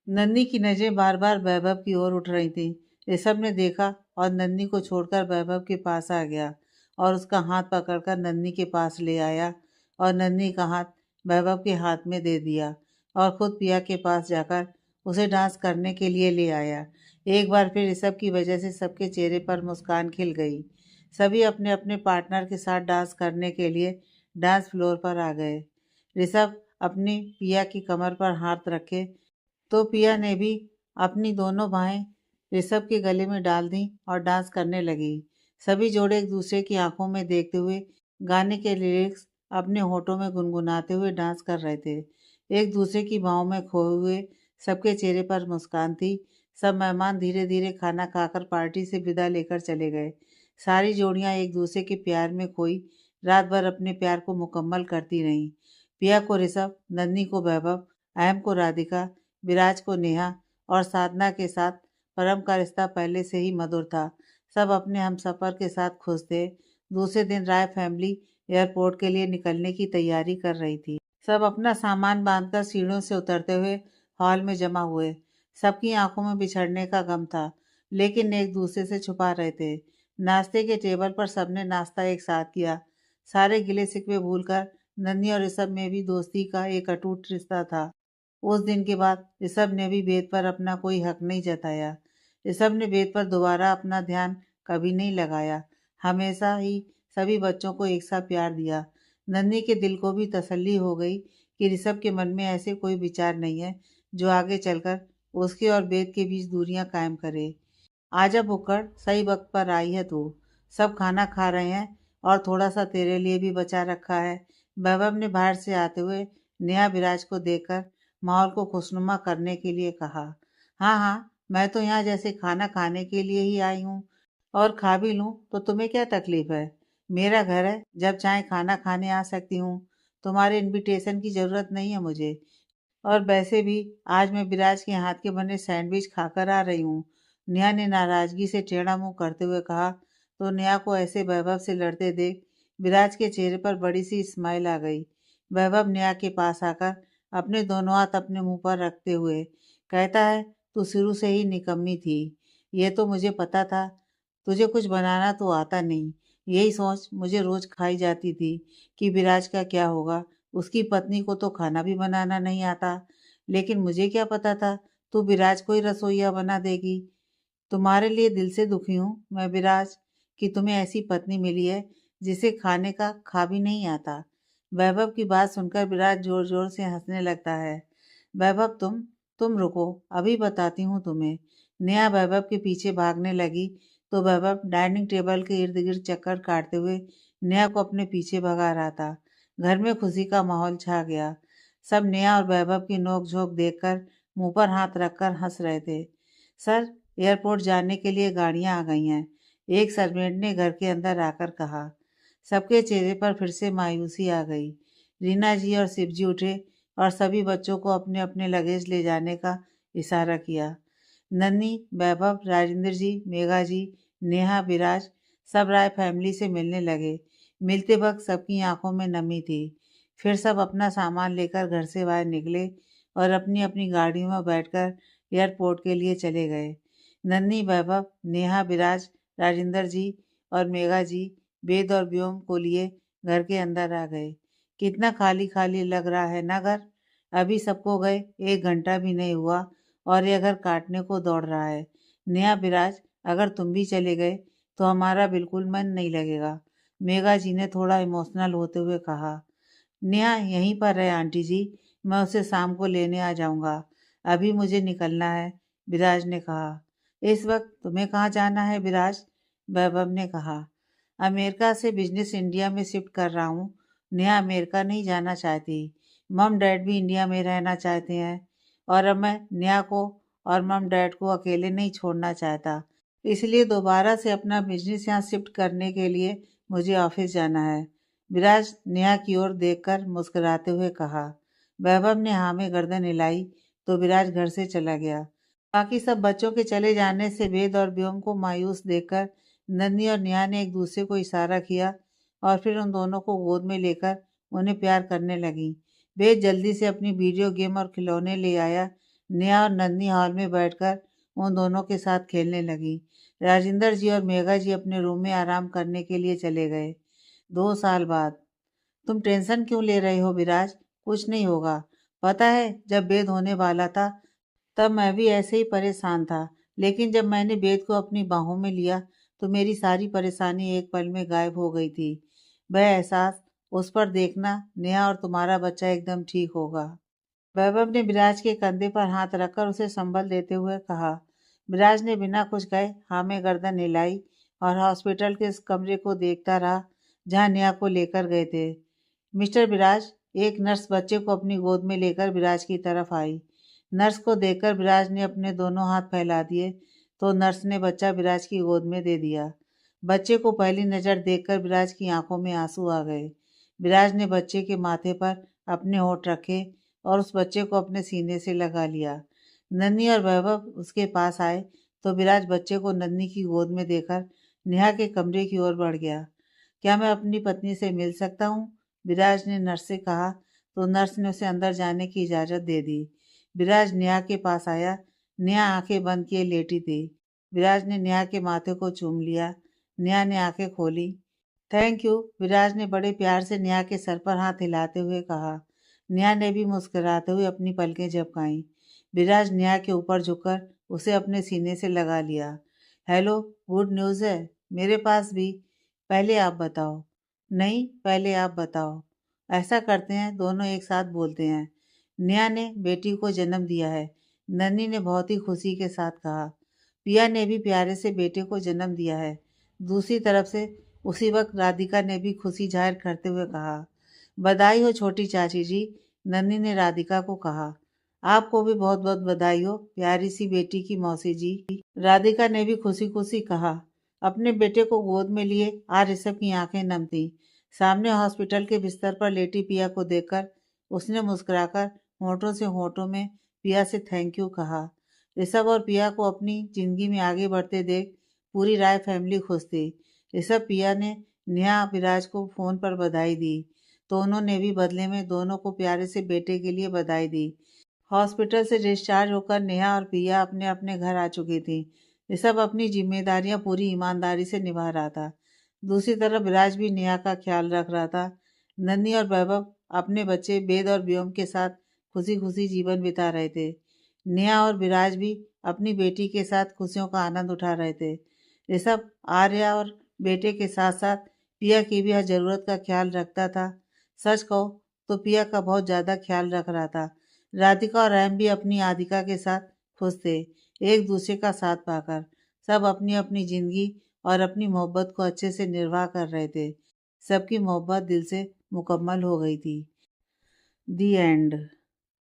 नन्ही की नजरें बार बार वैभव की ओर उठ रही थीं। ऋषभ ने देखा और नन्ही को छोड़कर वैभव के पास आ गया और उसका हाथ पकड़कर नन्ही के पास ले आया और नन्ही का हाथ वैभव के हाथ में दे दिया और खुद पिया के पास जाकर उसे डांस करने के लिए ले आया। एक बार फिर ऋषभ की वजह से सबके चेहरे पर मुस्कान खिल गई। सभी अपने अपने पार्टनर के साथ डांस करने के लिए डांस फ्लोर पर आ गए। ऋषभ अपनी पिया की कमर पर हाथ रखे तो पिया ने भी अपनी दोनों बाहें ऋषभ के गले में डाल दी और डांस करने लगी। सभी जोड़े एक दूसरे की आंखों में देखते हुए गाने के लिरिक्स अपने होठों में गुनगुनाते हुए डांस कर रहे थे। एक दूसरे की बाहों में खोए हुए सबके चेहरे पर मुस्कान थी। सब मेहमान धीरे धीरे खाना खाकर पार्टी से विदा लेकर चले गए। सारी जोड़ियां एक दूसरे के प्यार में खोई रात भर अपने प्यार को मुकम्मल करती रहीं। पिया को ऋषभ, नन्ही को वैभव, अहम को राधिका, विराज को नेहा और साधना के साथ परम का रिश्ता पहले से ही मधुर था। सब अपने हमसफर के साथ खुश थे। दूसरे दिन राय फैमिली एयरपोर्ट के लिए निकलने की तैयारी कर रही थी। सब अपना सामान बांधकर सीढ़ियों से उतरते हुए हॉल में जमा हुए। सबकी आंखों में बिछड़ने का गम था, लेकिन एक दूसरे से छुपा रहे थे। नाश्ते के टेबल पर सबने नाश्ता एक साथ किया। सारे गिले शिकवे भूलकर नन्ही और ऋषभ में भी दोस्ती का एक अटूट रिश्ता था। उस दिन के बाद ऋषभ ने भी वेद पर अपना कोई हक नहीं जताया। ऋषभ ने वेद पर दोबारा अपना ध्यान कभी नहीं लगाया। हमेशा ही सभी बच्चों को एक सा प्यार दिया। नन्ही के दिल को भी तसल्ली हो गई कि ऋषभ के मन में ऐसे कोई विचार नहीं है जो आगे चलकर उसके और वेद के बीच दूरियां कायम करे। आजा बुक्कड़, सही वक्त पर आई है तू। सब खाना खा रहे हैं और थोड़ा सा तेरे लिए भी बचा रखा है। वैभव ने बाहर से आते हुए नेहा विराज को देखकर माहौल को खुशनुमा करने के लिए कहा। हाँ हाँ, मैं तो यहाँ जैसे खाना खाने के लिए ही आई हूँ, और खा भी लूँ तो तुम्हें क्या तकलीफ है। मेरा घर है, जब चाहे खाना खाने आ सकती हूँ। तुम्हारे इनविटेशन की ज़रूरत नहीं है मुझे। और वैसे भी आज मैं विराज के हाथ के बने सैंडविच खाकर आ रही हूँ। नेहा ने नाराजगी से टेढ़ा मुंह करते हुए कहा। तो नेहा को ऐसे वैभव से लड़ते देख विराज के चेहरे पर बड़ी सी स्माइल आ गई। वैभव नेहा के पास आकर अपने दोनों हाथ अपने मुंह पर रखते हुए कहता है, तू शुरू से ही निकम्मी थी। ये तो मुझे पता था। तुझे कुछ बनाना तो आता नहीं। यही सोच मुझे रोज खाई जाती थी कि विराज का क्या होगा। उसकी पत्नी को तो खाना भी बनाना नहीं आता। लेकिन मुझे क्या पता था तू विराज को ही रसोइया बना देगी। तुम्हारे लिए दिल से दुखी हूँ मैं विराज, कि तुम्हें ऐसी पत्नी मिली है जिसे खाने का खा भी नहीं आता। वैभव की बात सुनकर विराज जोर जोर से हंसने लगता है। वैभव, तुम रुको, अभी बताती हूँ तुम्हें। नेहा वैभव के पीछे भागने लगी तो वैभव डाइनिंग टेबल के इर्द गिर्द चक्कर काटते हुए नेहा को अपने पीछे भगा रहा था। घर में खुशी का माहौल छा गया। सब नेहा और वैभव की नोक झोंक देखकर मुंह पर हाथ रखकर हंस रहे थे। सर, एयरपोर्ट जाने के लिए गाड़ियां आ गई हैं, एक सर्वेंट ने घर के अंदर आकर कहा। सबके चेहरे पर फिर से मायूसी आ गई। रीना जी और शिव जी उठे और सभी बच्चों को अपने अपने लगेज ले जाने का इशारा किया। नन्ही, वैभव, राजेंद्र जी, मेघा जी, नेहा, विराज सब राय फैमिली से मिलने लगे। मिलते वक्त सबकी आंखों में नमी थी। फिर सब अपना सामान लेकर घर से बाहर निकले और अपनी अपनी गाड़ियों में बैठकर एयरपोर्ट के लिए चले गए। नन्ही, वैभव, नेहा, विराज, राजेंद्र जी और मेघा जी वेद और व्योम को लिए घर के अंदर आ गए। कितना खाली खाली लग रहा है ना घर। अभी सबको गए 1 घंटा भी नहीं हुआ और यह घर काटने को दौड़ रहा है। नेहा, विराज, अगर तुम भी चले गए तो हमारा बिल्कुल मन नहीं लगेगा। मेघा जी ने थोड़ा इमोशनल होते हुए कहा। नेहा यहीं पर है आंटी जी, मैं उसे शाम को लेने आ जाऊंगा। अभी मुझे निकलना है, विराज ने कहा। इस वक्त तुम्हें कहाँ जाना है विराज? वैभव ने कहा। अमेरिका से बिजनेस इंडिया में शिफ्ट कर रहा हूँ। नेहा अमेरिका नहीं जाना चाहती। मम डैड भी इंडिया में रहना चाहते हैं और अब मैं नेहा को और मम डैड को अकेले नहीं छोड़ना चाहता। इसलिए दोबारा से अपना बिजनेस यहाँ शिफ्ट करने के लिए मुझे ऑफिस जाना है। विराज नेहा की ओर देखकर मुस्कुराते हुए कहा। वैभव ने हाँ में गर्दन हिलाई तो विराज घर से चला गया। बाकी सब बच्चों के चले जाने से वेद और व्योम को मायूस देखकर नन्ही और नेहा ने एक दूसरे को इशारा किया और फिर उन दोनों को गोद में लेकर उन्हें प्यार करने लगी। वेद जल्दी से अपनी वीडियो गेम और खिलौने ले आया। नेहा और नन्ही हॉल में बैठकर उन दोनों के साथ खेलने लगी। राजेंद्र जी और मेघा जी अपने रूम में आराम करने के लिए चले गए। 2 साल बाद। तुम टेंशन क्यों ले रहे हो विराज? कुछ नहीं होगा। पता है जब वेद होने वाला था तब मैं भी ऐसे ही परेशान था, लेकिन जब मैंने वेद को अपनी बाहों में लिया तो मेरी सारी परेशानी एक पल में गायब हो गई थी। वह एहसास, उस पर देखना, नेहा और तुम्हारा बच्चा एकदम ठीक होगा। वैभव ने विराज के कंधे पर हाथ रखकर उसे संबल देते हुए कहा। विराज ने बिना कुछ कहे हाँ में गर्दन हिलाई और हॉस्पिटल के उस कमरे को देखता रहा जहाँ नेहा को लेकर गए थे। मिस्टर विराज, एक नर्स बच्चे को अपनी गोद में लेकर विराज की तरफ आई। नर्स को देखकर विराज ने अपने दोनों हाथ फैला दिए तो नर्स ने बच्चा विराज की गोद में दे दिया। बच्चे को पहली नज़र देखकर विराज की आंखों में आंसू आ गए। विराज ने बच्चे के माथे पर अपने होंठ रखे और उस बच्चे को अपने सीने से लगा लिया। नन्ही और वैभव उसके पास आए तो विराज बच्चे को नन्ही की गोद में देकर नेहा के कमरे की ओर बढ़ गया। क्या मैं अपनी पत्नी से मिल सकता हूँ? विराज ने नर्स से कहा तो नर्स ने उसे अंदर जाने की इजाज़त दे दी। विराज नेहा के पास आया। नेहा आंखें बंद किए लेटी थी। विराज ने नेहा के माथे को चूम लिया। नेहा ने आंखें खोली। थैंक यू, विराज ने बड़े प्यार से नेहा के सर पर हाथ हिलाते हुए कहा। नेहा ने भी मुस्कुराते हुए अपनी पलकें झपकाईं। विराज नेहा के ऊपर झुककर उसे अपने सीने से लगा लिया। हेलो, गुड न्यूज़ है मेरे पास भी। पहले आप बताओ। नहीं, पहले आप बताओ। ऐसा करते हैं, दोनों एक साथ बोलते हैं। नेहा ने बेटी को जन्म दिया है, नन्ही ने बहुत ही खुशी के साथ कहा। पिया ने भी प्यारे से बेटे को जन्म दिया है। दूसरी तरफ से उसी वक्त राधिका ने भी खुशी जाहिर करते हुए कहा। बधाई हो छोटी चाची जी, नन्ही ने राधिका को कहा। आपको भी बहुत बहुत बधाई हो प्यारी सी बेटी की मौसी जी, राधिका ने भी खुशी खुशी कहा। अपने बेटे को गोद में लिए आज ऋषभ की आंखें नम थीं। सामने हॉस्पिटल के बिस्तर पर लेटी पिया को देखकर उसने मुस्कुराकर होठों से होठों में पिया से थैंक यू कहा। ऋषभ और पिया को अपनी जिंदगी में आगे बढ़ते देख पूरी राय फैमिली खुश थी। ऋषभ पिया ने नेहा विराज को फोन पर बधाई दी तो उन्होंने भी बदले में दोनों को प्यारे से बेटे के लिए बधाई दी। हॉस्पिटल से डिस्चार्ज होकर नेहा और पिया अपने अपने घर आ चुकी थी। ऋषभ अपनी जिम्मेदारियां पूरी ईमानदारी से निभा रहा था। दूसरी तरफ विराज भी नेहा का ख्याल रख रहा था। नन्ही और वैभव अपने बच्चे वेद और व्योम के साथ खुशी खुशी जीवन बिता रहे थे। नेहा और विराज भी अपनी बेटी के साथ खुशियों का आनंद उठा रहे थे। ऋषभ आर्या और बेटे के साथ साथ पिया की भी हर जरूरत का ख्याल रखता था। सच कहो तो पिया का बहुत ज्यादा ख्याल रख रहा था। राधिका और रैम भी अपनी आदिका के साथ खुश थे, एक दूसरे का साथ पाकर। सब अपनी अपनी जिंदगी और अपनी मोहब्बत को अच्छे से निर्वाह कर रहे थे। सबकी मोहब्बत दिल से मुकम्मल हो गई थी। दी एंड।